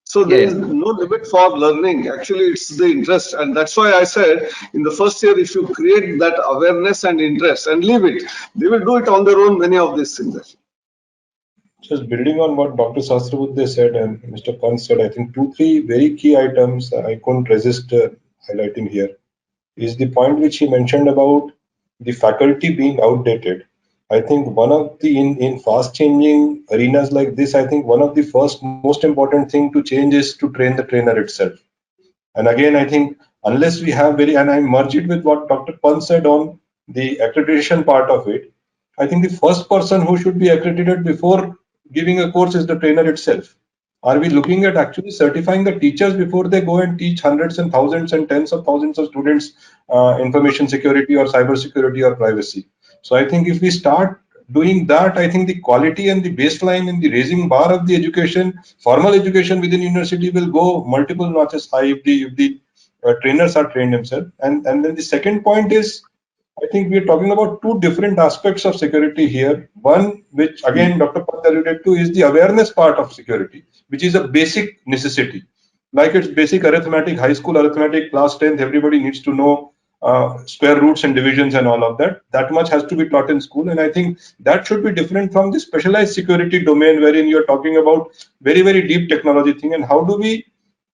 So there is no limit for learning. Actually, it's the interest. And that's why I said in the first year, if you create that awareness and interest and leave it, they will do it on their own, many of these things. Just building on what Dr. Sastravudde said and Mr. Pant said, I think 2-3 very key items I couldn't resist highlighting here is the point which he mentioned about the faculty being outdated. I think one of the, in fast changing arenas like this, I think one of the first most important thing to change is to train the trainer itself. And again, I think unless we have and I merge it with what Dr. Pant said on the accreditation part of it, I think the first person who should be accredited before giving a course is the trainer itself. Are we looking at actually certifying the teachers before they go and teach hundreds and thousands and tens of thousands of students information security or cybersecurity or privacy? So I think if we start doing that, I think the quality and the baseline and the raising bar of the education, formal education within university will go multiple notches high if the trainers are trained themselves. And then the second point is, I think we are talking about two different aspects of security here. One, which again Dr. Pant alluded to, is the awareness part of security, which is a basic necessity. like it's basic arithmetic, high school arithmetic, class 10th, everybody needs to know square roots and divisions and all of that. That much has to be taught in school. And I think that should be different from the specialized security domain wherein you're talking about very, very deep technology thing. And how do we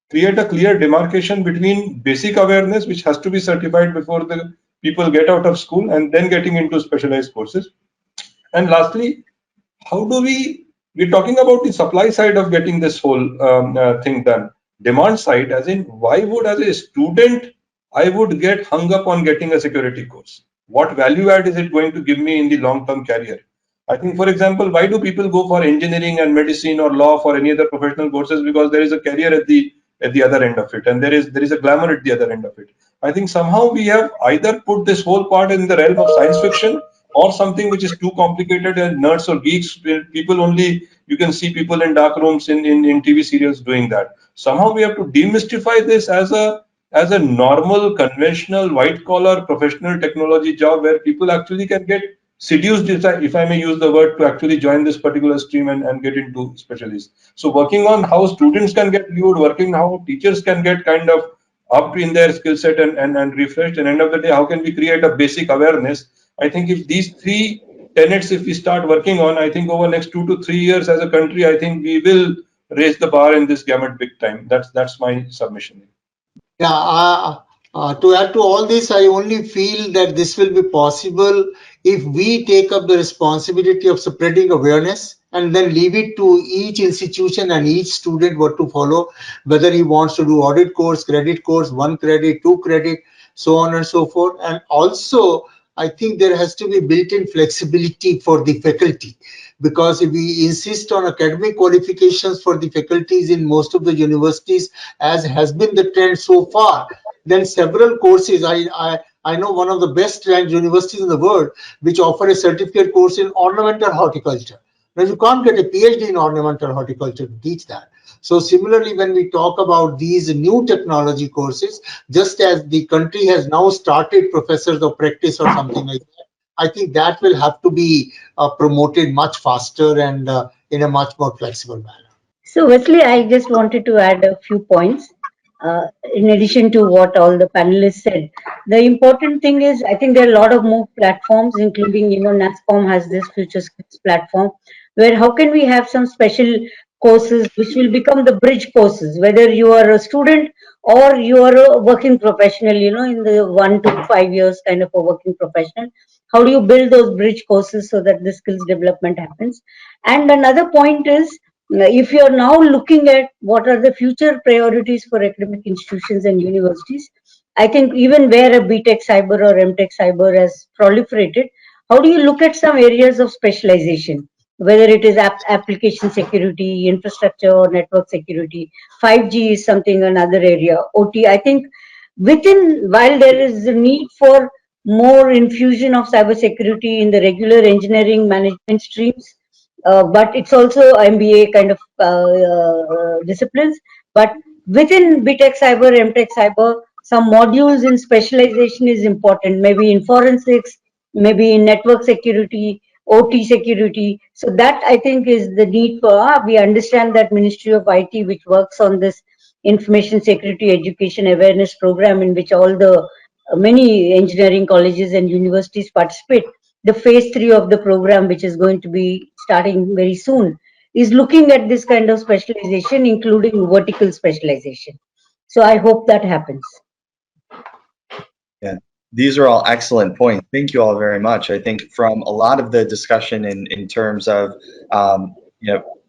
create a clear demarcation between basic awareness, which has to be certified before the people get out of school, and then getting into specialized courses. And lastly, how do we're talking about the supply side of getting this whole thing done. Demand side, as in, why would as a student I would get hung up on getting a security course? What value add is it going to give me in the long-term career? I think, for example, why do people go for engineering and medicine or law for any other professional courses? Because there is a career at the other end of it, and there is a glamour at the other end of it. I think somehow we have either put this whole part in the realm of science fiction or something which is too complicated and nerds or geeks. People only, you can see people in dark rooms in TV serials doing that. Somehow we have to demystify this as a normal, conventional, white collar, professional technology job where people actually can get seduced, if I may use the word, to actually join this particular stream and get into specialists. So working on how students can get viewed, working how teachers can get kind of up in their skill set and refreshed. And end of the day, how can we create a basic awareness? I think if these three tenets, if we start working on, I think over next 2 to 3 years as a country, I think we will raise the bar in this gamut big time. That's my submission. Yeah, to add to all this, I only feel that this will be possible if we take up the responsibility of spreading awareness and then leave it to each institution and each student what to follow, whether he wants to do audit course, credit course, 1 credit, 2 credit, so on and so forth. And also, I think there has to be built-in flexibility for the faculty, because if we insist on academic qualifications for the faculties in most of the universities, as has been the trend so far, then several courses, I know one of the best ranked universities in the world which offer a certificate course in ornamental horticulture. Now you can't get a PhD in ornamental horticulture to teach that. So similarly, when we talk about these new technology courses, just as the country has now started professors of practice or something like that, I think that will have to be promoted much faster and in a much more flexible manner. So, Wesley, I just wanted to add a few points. In addition to what all the panelists said, the important thing is I think there are a lot of more platforms, including, NASCOM has this Future Skills platform, where how can we have some special courses which will become the bridge courses, whether you are a student or you are a working professional, in the 1 to 5 years kind of a working professional. How do you build those bridge courses so that the skills development happens? And another point is, if you're now looking at what are the future priorities for academic institutions and universities, I think even where a BTech cyber or MTech cyber has proliferated, how do you look at some areas of specialization, whether it is application security, infrastructure, or network security? 5G is something, another area. OT, I think while there is a need for more infusion of cybersecurity in the regular engineering management streams, but it's also MBA kind of disciplines. But within BTech Cyber, MTech Cyber, some modules in specialization is important, maybe in forensics, maybe in network security, OT security. So that I think is the need for, we understand that Ministry of IT, which works on this information security education awareness program, in which all the many engineering colleges and universities participate. The phase 3 of the program, which is going to be starting very soon, is looking at this kind of specialization, including vertical specialization. So I hope that happens. Yeah, these are all excellent points. Thank you all very much. I think from a lot of the discussion in terms of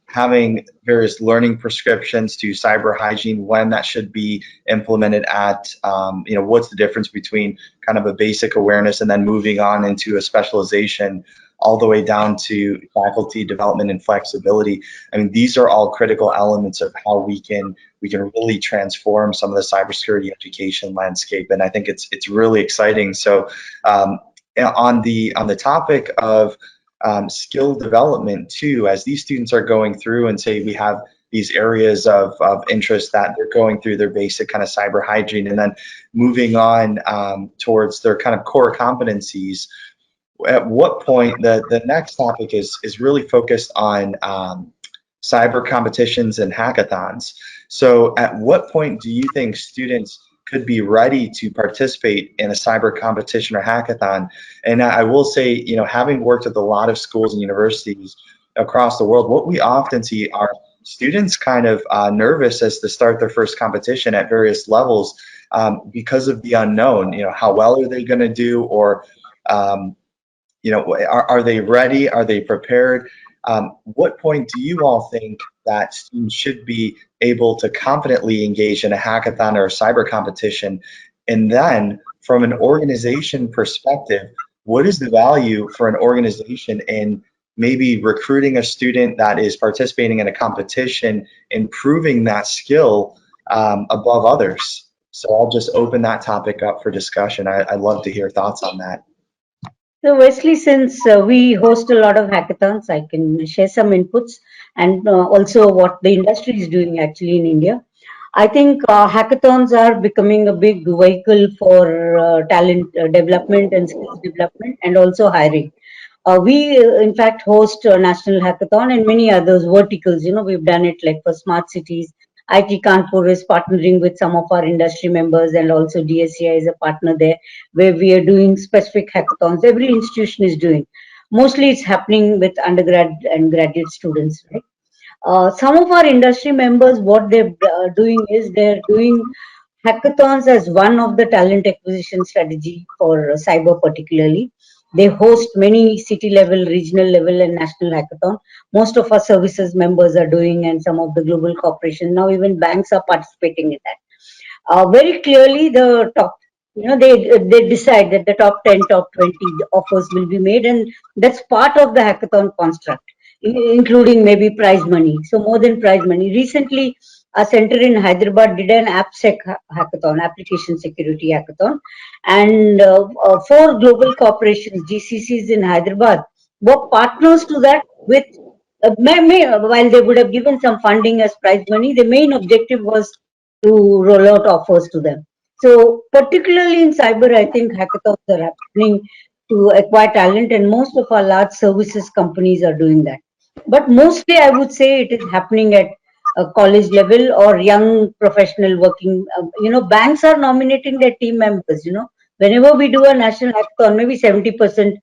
having various learning prescriptions to cyber hygiene, when that should be implemented at, what's the difference between kind of a basic awareness and then moving on into a specialization, all the way down to faculty development and flexibility. I mean, these are all critical elements of how we can really transform some of the cybersecurity education landscape, and I think it's really exciting. So, on the topic of skill development too, as these students are going through and say we have these areas of interest that they're going through their basic kind of cyber hygiene and then moving on towards their kind of core competencies, at what point the next topic is really focused on cyber competitions and hackathons. So at what point do you think students could be ready to participate in a cyber competition or hackathon? And I will say, having worked with a lot of schools and universities across the world, what we often see are students kind of nervous as to start their first competition at various levels because of the unknown. How well are they going to do, or are they ready? Are they prepared? What point do you all think that students should be able to confidently engage in a hackathon or a cyber competition? And then from an organization perspective, what is the value for an organization in maybe recruiting a student that is participating in a competition, improving that skill above others? So I'll just open that topic up for discussion. I'd love to hear thoughts on that. So Wesley, since we host a lot of hackathons, I can share some inputs and also what the industry is doing actually in India. I think hackathons are becoming a big vehicle for talent development and skills development and also hiring. We, in fact, host a national hackathon and many others verticals. We've done it like for smart cities. IT Kanpur is partnering with some of our industry members, and also DSCI is a partner there, where we are doing specific hackathons. Every institution is doing. Mostly it's happening with undergrad and graduate students, right? Some of our industry members, what they're doing is they're doing hackathons as one of the talent acquisition strategy for cyber particularly. They host many city level, regional level and national hackathon. Most of our services members are doing, and some of the global corporations, now even banks are participating in that. Very clearly the top, they decide that the top 10, top 20 offers will be made, and that's part of the hackathon construct, including maybe prize money. So more than prize money, recently a center in Hyderabad did an AppSec hackathon, application security hackathon, and 4 global corporations, GCCs in Hyderabad, were partners to that with while they would have given some funding as prize money, the main objective was to roll out offers to them. So particularly in cyber, I think hackathons are happening to acquire talent, and most of our large services companies are doing that. But mostly, I would say it is happening at a college level or young professional working. Banks are nominating their team members. Whenever we do a national hackathon, maybe 70%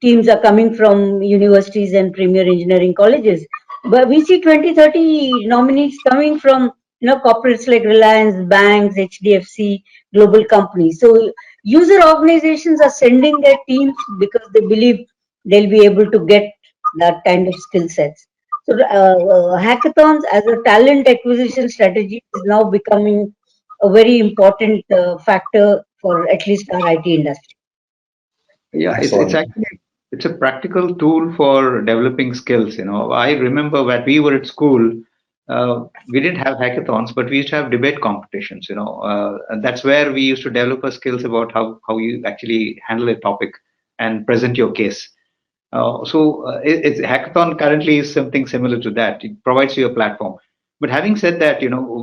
teams are coming from universities and premier engineering colleges. But we see 20, 30 nominees coming from corporates like Reliance, banks, HDFC, global companies. So user organizations are sending their teams because they believe they'll be able to get that kind of skill sets. So hackathons as a talent acquisition strategy is now becoming a very important factor for at least our IT industry. Yeah, it's actually it's a practical tool for developing skills. I remember when we were at school, we didn't have hackathons, but we used to have debate competitions. And that's where we used to develop our skills about how you actually handle a topic and present your case. Hackathon currently is something similar to that. It provides you a platform. But having said that,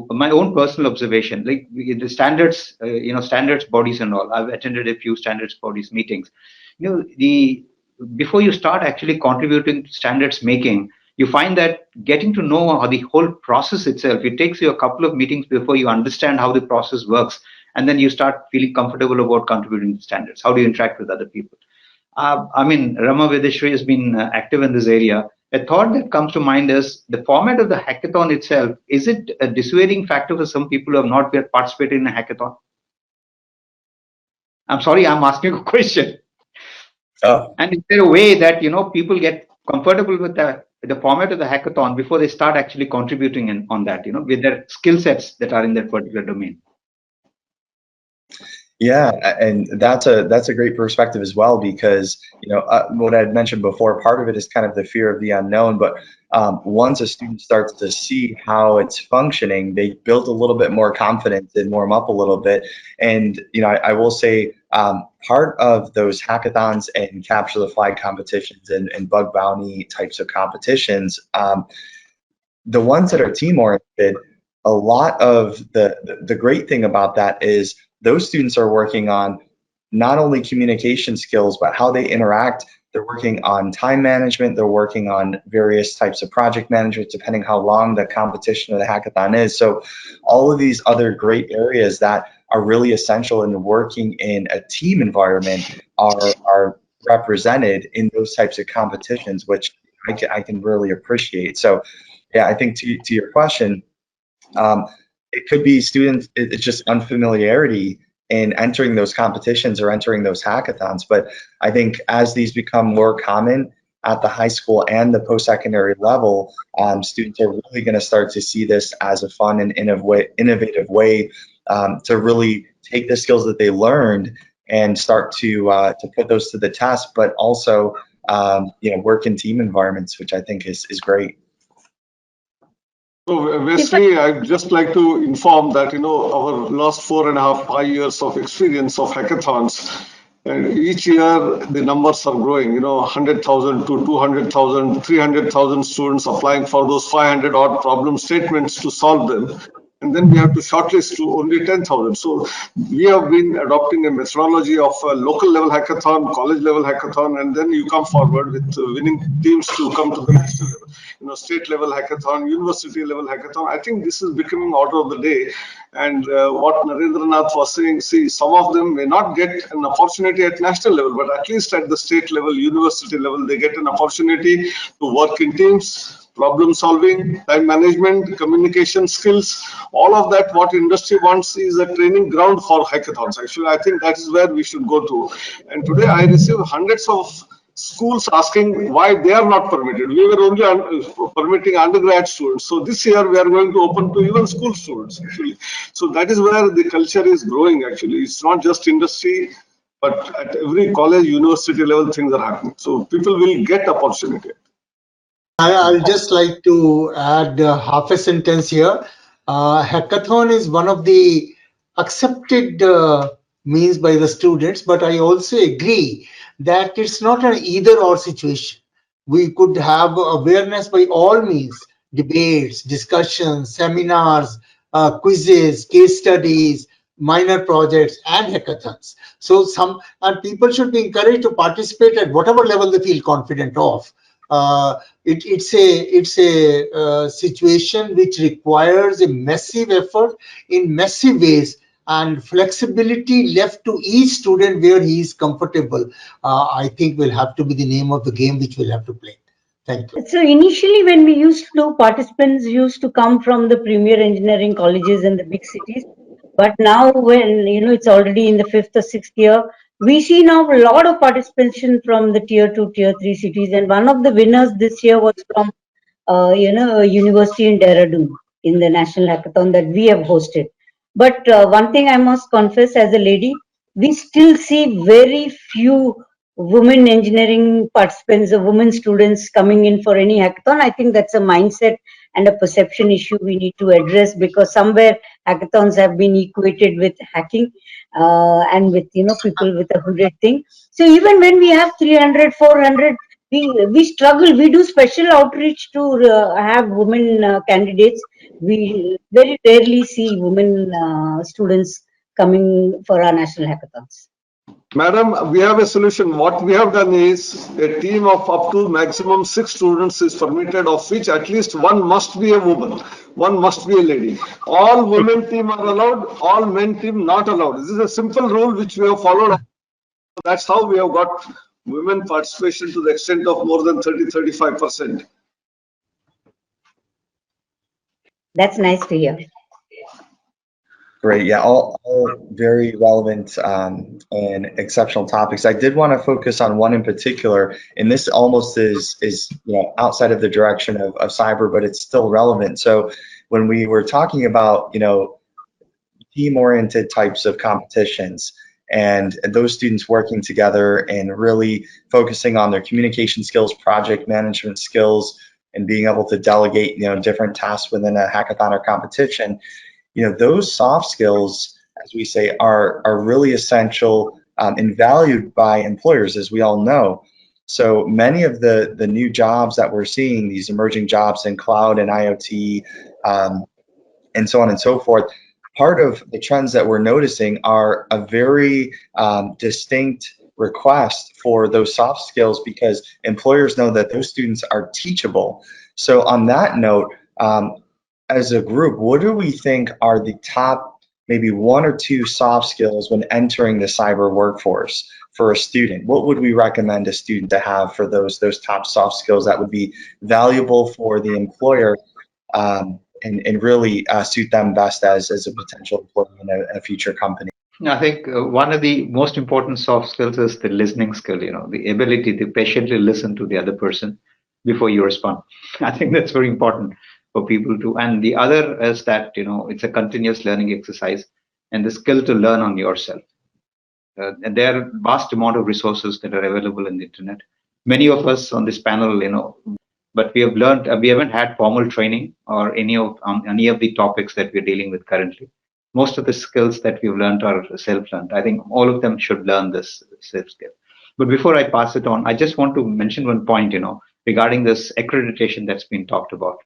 my own personal observation, like the standards, standards bodies and all, I've attended a few standards bodies meetings. Before you start actually contributing to standards making, you find that getting to know how the whole process itself, it takes you a couple of meetings before you understand how the process works, and then you start feeling comfortable about contributing to standards. How do you interact with other people? Rama Vedeshri has been active in this area. A thought that comes to mind is the format of the hackathon itself. Is it a dissuading factor for some people who have not yet participated in a hackathon? I'm sorry, I'm asking a question. Oh. And is there a way that people get comfortable with the format of the hackathon before they start actually contributing on that, with their skill sets that are in that particular domain? Yeah, and that's a great perspective as well, because what I had mentioned before, part of it is kind of the fear of the unknown, but once a student starts to see how it's functioning, they build a little bit more confidence and warm up a little bit. And I will say part of those hackathons and capture the flag competitions and bug bounty types of competitions, the ones that are team oriented, a lot of the great thing about that is those students are working on not only communication skills, but how they interact they're working on time management, they're working on various types of project management, depending how long the competition or the hackathon is. So all of these other great areas that are really essential in working in a team environment are represented in those types of competitions, which I can really appreciate. So yeah, I think to your question, it could be students, it's just unfamiliarity in entering those competitions or entering those hackathons. But I think as these become more common at the high school and the post-secondary level, students are really going to start to see this as a fun and innovative way to really take the skills that they learned and start to put those to the test, but also work in team environments, which I think is great. So Wesley, I'd just like to inform that, our last 4.5, 5 years of experience of hackathons, and each year the numbers are growing, 100,000 to 200,000, 300,000 students applying for those 500 odd problem statements to solve them. And then we have to shortlist to only 10,000. So we have been adopting a methodology of a local level hackathon, college level hackathon, and then you come forward with winning teams to come to the next level. State level hackathon, university level hackathon. I think this is becoming order of the day. And what Narendranath was saying, see, some of them may not get an opportunity at national level, but at least at the state level, university level, they get an opportunity to work in teams, problem solving, time management, communication skills, all of that. What industry wants is a training ground for hackathons. Actually, I think that is where we should go to. And today I receive hundreds of schools asking why they are not permitted. We were only permitting undergrad students. So this year we are going to open to even school students, actually. So that is where the culture is growing, actually. It's not just industry, but at every college, university level, things are happening. So people will get opportunity. I'll just like to add half a sentence here. Hackathon is one of the accepted means by the students, but I also agree that it's not an either or situation. We could have awareness by all means, debates, discussions, seminars, quizzes, case studies, minor projects, and hackathons. So and people should be encouraged to participate at whatever level they feel confident of. It's a situation which requires a massive effort in massive ways, and flexibility left to each student where he is comfortable, I think will have to be the name of the game which we'll have to play. Thank you. So initially when we used to do, participants used to come from the premier engineering colleges in the big cities. But now when, it's already in the 5th or 6th year, we see now a lot of participation from the tier 2, tier 3 cities. And one of the winners this year was from, a university in Dehradun in the national hackathon that we have hosted. But one thing I must confess as a lady, we still see very few women engineering participants or women students coming in for any hackathon. I think that's a mindset and a perception issue we need to address, because somewhere hackathons have been equated with hacking and with people with a hooded thing. So even when we have 300, 400, we struggle. We do special outreach to have women candidates. We very rarely see women students coming for our national hackathons. Madam, we have a solution. What we have done is a team of up to maximum 6 students is permitted, of which at least one must be a woman, one must be a lady. All women team are allowed, all men team not allowed. This is a simple rule which we have followed. That's how we have got women participation to the extent of more than 30-35%. That's nice to hear. Great, yeah, all very relevant and exceptional topics. I did want to focus on one in particular, and this almost is outside of the direction of cyber, but it's still relevant. So when we were talking about team-oriented types of competitions and those students working together and really focusing on their communication skills, project management skills, and being able to delegate different tasks within a hackathon or competition. Those soft skills, as we say, are really essential and valued by employers, as we all know. So many of the new jobs that we're seeing, these emerging jobs in cloud and IoT, and so on and so forth, part of the trends that we're noticing are a very distinct request for those soft skills because employers know that those students are teachable. So on that note, as a group, what do we think are the top maybe 1 or 2 soft skills when entering the cyber workforce for a student? What would we recommend a student to have for those top soft skills that would be valuable for the employer and really suit them best as a potential employee in a future company? I think one of the most important soft skills is the listening skill, the ability to patiently listen to the other person before you respond. I think that's very important for people to. And the other is that, it's a continuous learning exercise and the skill to learn on yourself. And there are vast amount of resources that are available in the internet. Many of us on this panel, but we have learned, we haven't had formal training or any of the topics that we're dealing with currently. Most of the skills that we've learned are self-learned. I think all of them should learn this self-skill. But before I pass it on, I just want to mention one point, regarding this accreditation that's been talked about.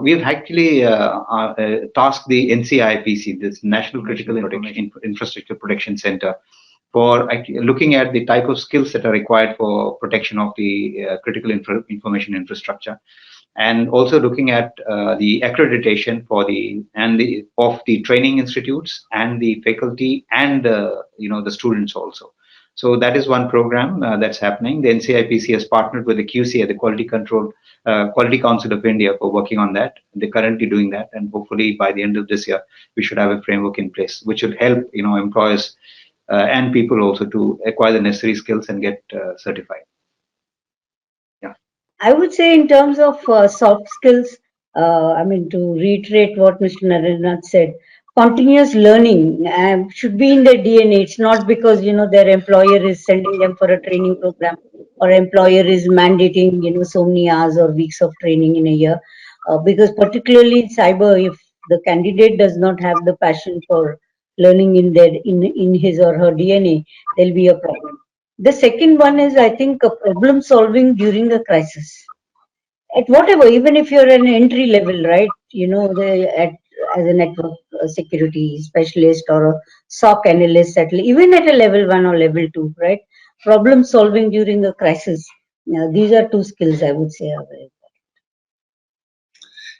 We've actually tasked the NCIPC, this National Critical Infrastructure Protection Center, for looking at the type of skills that are required for protection of the critical information infrastructure, and also looking at the accreditation for of the training institutes and the faculty and the students also. So that is one program that's happening. The NCIPC has partnered with the QCA, the Quality Council of India, for working on that. They're currently doing that, and hopefully by the end of this year, we should have a framework in place, which should help employers and people also to acquire the necessary skills and get certified. I would say in terms of soft skills, to reiterate what Mr. Narendranath said, continuous learning should be in their DNA. It's not because, their employer is sending them for a training program or employer is mandating, so many hours or weeks of training in a year. Because particularly in cyber, if the candidate does not have the passion for learning in his or her DNA, there'll be a problem. The second one is, I think, a problem solving during a crisis. At whatever, even if you're an entry level, right? As a network security specialist or a SOC analyst, even at a level 1 or level 2, right? Problem solving during a crisis. These are 2 skills I would say are very.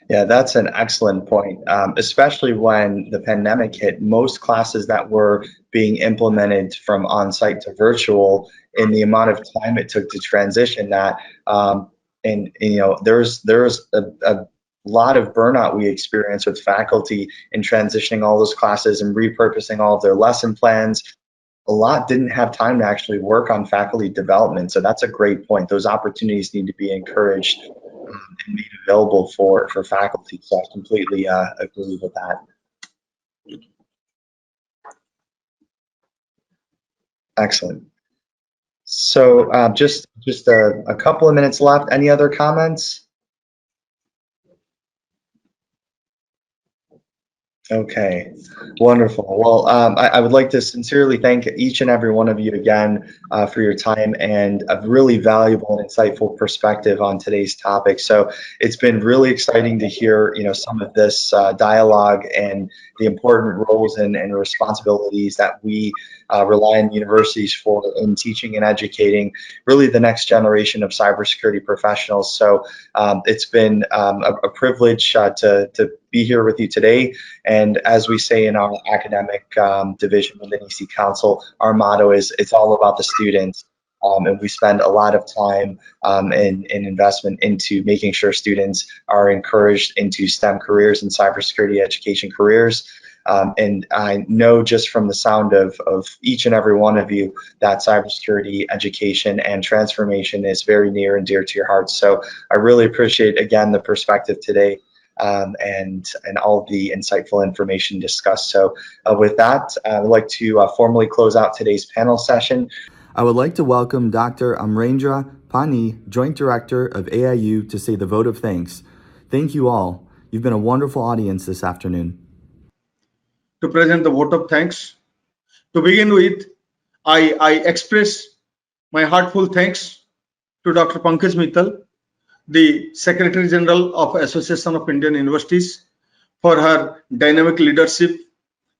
Yeah, that's an excellent point, especially when the pandemic hit. Most classes that were being implemented from on-site to virtual, in the amount of time it took to transition that, and there's a lot of burnout we experienced with faculty in transitioning all those classes and repurposing all of their lesson plans. A lot didn't have time to actually work on faculty development. So that's a great point. Those opportunities need to be encouraged and made available for faculty. So I completely agree with that. Excellent. So just a couple of minutes left. Any other comments? Okay, wonderful. Well, I would like to sincerely thank each and every one of you again for your time and a really valuable and insightful perspective on today's topic. So it's been really exciting to hear, some of this dialogue and the important roles and responsibilities that we rely on universities for in teaching and educating really the next generation of cybersecurity professionals. So it's been a privilege to be here with you today. And as we say in our academic division within EC-Counsil, our motto is it's all about the students. And we spend a lot of time and investment into making sure students are encouraged into STEM careers and cybersecurity education careers. And I know just from the sound of each and every one of you that cybersecurity education and transformation is very near and dear to your hearts. So I really appreciate, again, the perspective today. And all of the insightful information discussed. So with that, I would like to formally close out today's panel session. I would like to welcome Dr. Amrendra Pani, Joint Director of AIU, to say the vote of thanks. Thank you all. You've been a wonderful audience this afternoon. To present the vote of thanks. To begin with, I express my heartfelt thanks to Dr. Pankaj Mittal, the Secretary General of Association of Indian Universities, for her dynamic leadership,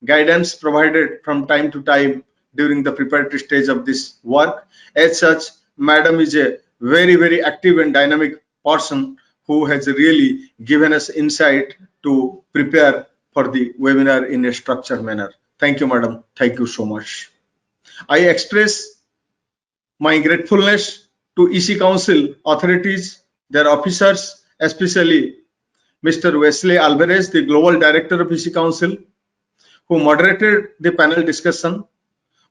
guidance provided from time to time during the preparatory stage of this work. As such, Madam is a very, very active and dynamic person who has really given us insight to prepare for the webinar in a structured manner. Thank you, Madam. Thank you so much. I express my gratefulness to EC-Council authorities, their officers, especially Mr. Wesley Alvarez, the Global Director of EC-Council, who moderated the panel discussion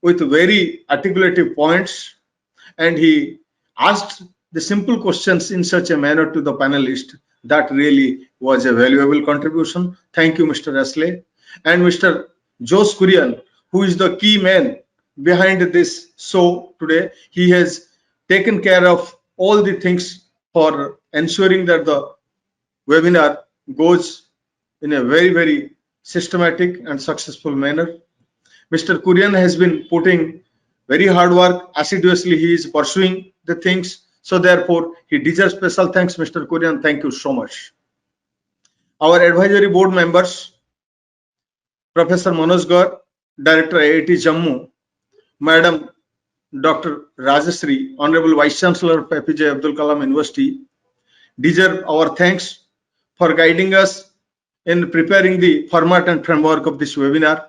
with very articulative points, and he asked the simple questions in such a manner to the panelists that really was a valuable contribution. Thank you, Mr. Wesley. And Mr. Jose Kurian, who is the key man behind this show today. He has taken care of all the things for ensuring that the webinar goes in a very, very systematic and successful manner. Mr. Kurian has been putting very hard work assiduously. He is pursuing the things. So therefore, he deserves special thanks, Mr. Kurian. Thank you so much. Our advisory board members, Professor Manoj Gaur, Director IIT Jammu, Madam Dr. Rajashree, Honorable Vice Chancellor of APJ Abdul Kalam University, deserve our thanks for guiding us in preparing the format and framework of this webinar.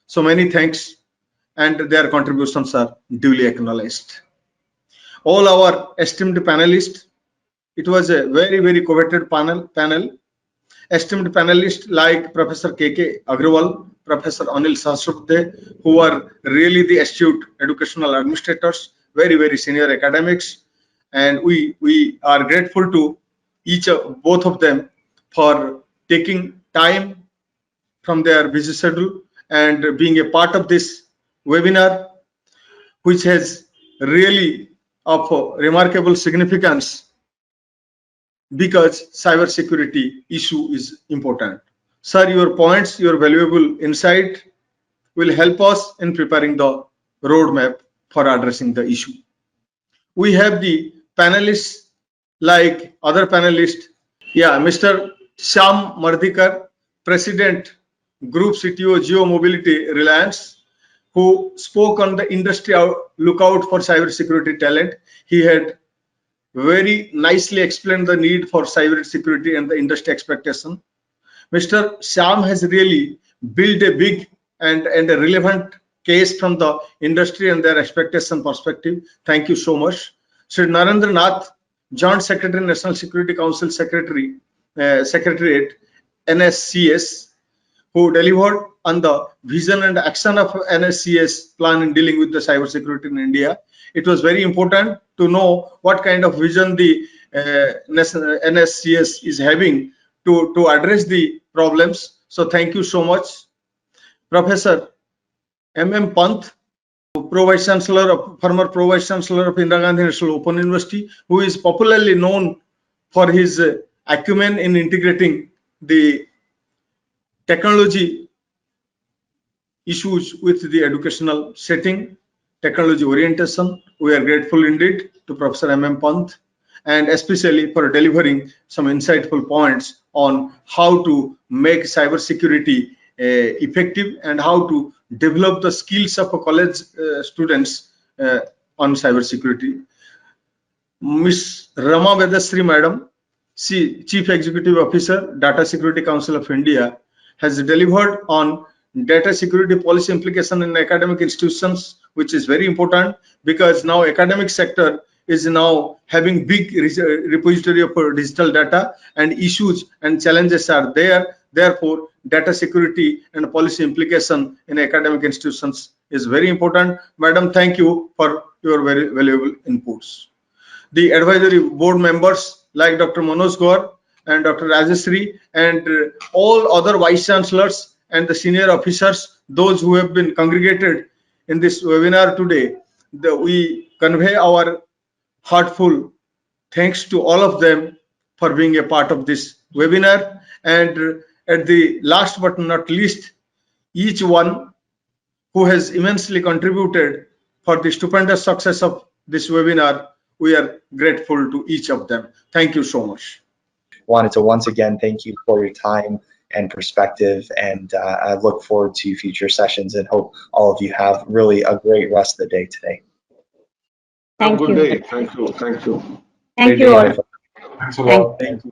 So many thanks, and their contributions are duly acknowledged. All our esteemed panelists, it was a very, very coveted panel. Esteemed panelists like Professor K.K. Agrawal, Professor Anil Sahasrabudhe, who are really the astute educational administrators, very, very senior academics. And we are grateful to both of them for taking time from their busy schedule and being a part of this webinar, which has really of remarkable significance because cybersecurity issue is important. Sir, your points, your valuable insight will help us in preparing the roadmap for addressing the issue. We have the panelists like other panelists. Yeah, Mr. Shyam Mardikar, President, Group CTO, Geo Mobility, Reliance, who spoke on the industry lookout for cybersecurity talent. He had very nicely explained the need for cybersecurity and the industry expectation. Mr. Shyam has really built a big and a relevant case from the industry and their expectation perspective. Thank you so much. Sri Narendra Nath, Joint Secretary, National Security Council Secretariat, NSCS, who delivered on the vision and action of NSCS plan in dealing with the cybersecurity in India. It was very important to know what kind of vision the NSCS is having to address the problems. So thank you so much. Professor M.M. Pant, former Pro-Vice Chancellor of Indira Gandhi National Open University, who is popularly known for his acumen in integrating the technology issues with the educational setting, technology orientation. We are grateful indeed to Professor M.M. Pant, and especially for delivering some insightful points on how to make cybersecurity effective and how to develop the skills of college students on cybersecurity. Ms. Rama Vedasri Madam, Chief Executive Officer, Data Security Council of India, has delivered on data security policy implication in academic institutions, which is very important because now academic sector is now having big repository of digital data, and issues and challenges are there. Therefore, data security and policy implication in academic institutions is very important. Madam, thank you for your very valuable inputs. The advisory board members like Dr. Manoj Gaur and Dr. Rajashree and all other vice chancellors and the senior officers, those who have been congregated in this webinar today, we convey our heartfelt thanks to all of them for being a part of this webinar. And at the last but not least, each one who has immensely contributed for the stupendous success of this webinar, we are grateful to each of them. Thank you so much. Wanted to once again thank you for your time and perspective. And I look forward to future sessions and hope all of you have really a great rest of the day today. Have a Thank good you. day. Thank you. Thank you. Thank Great you day, all. everyone. Thanks a lot. Thank you.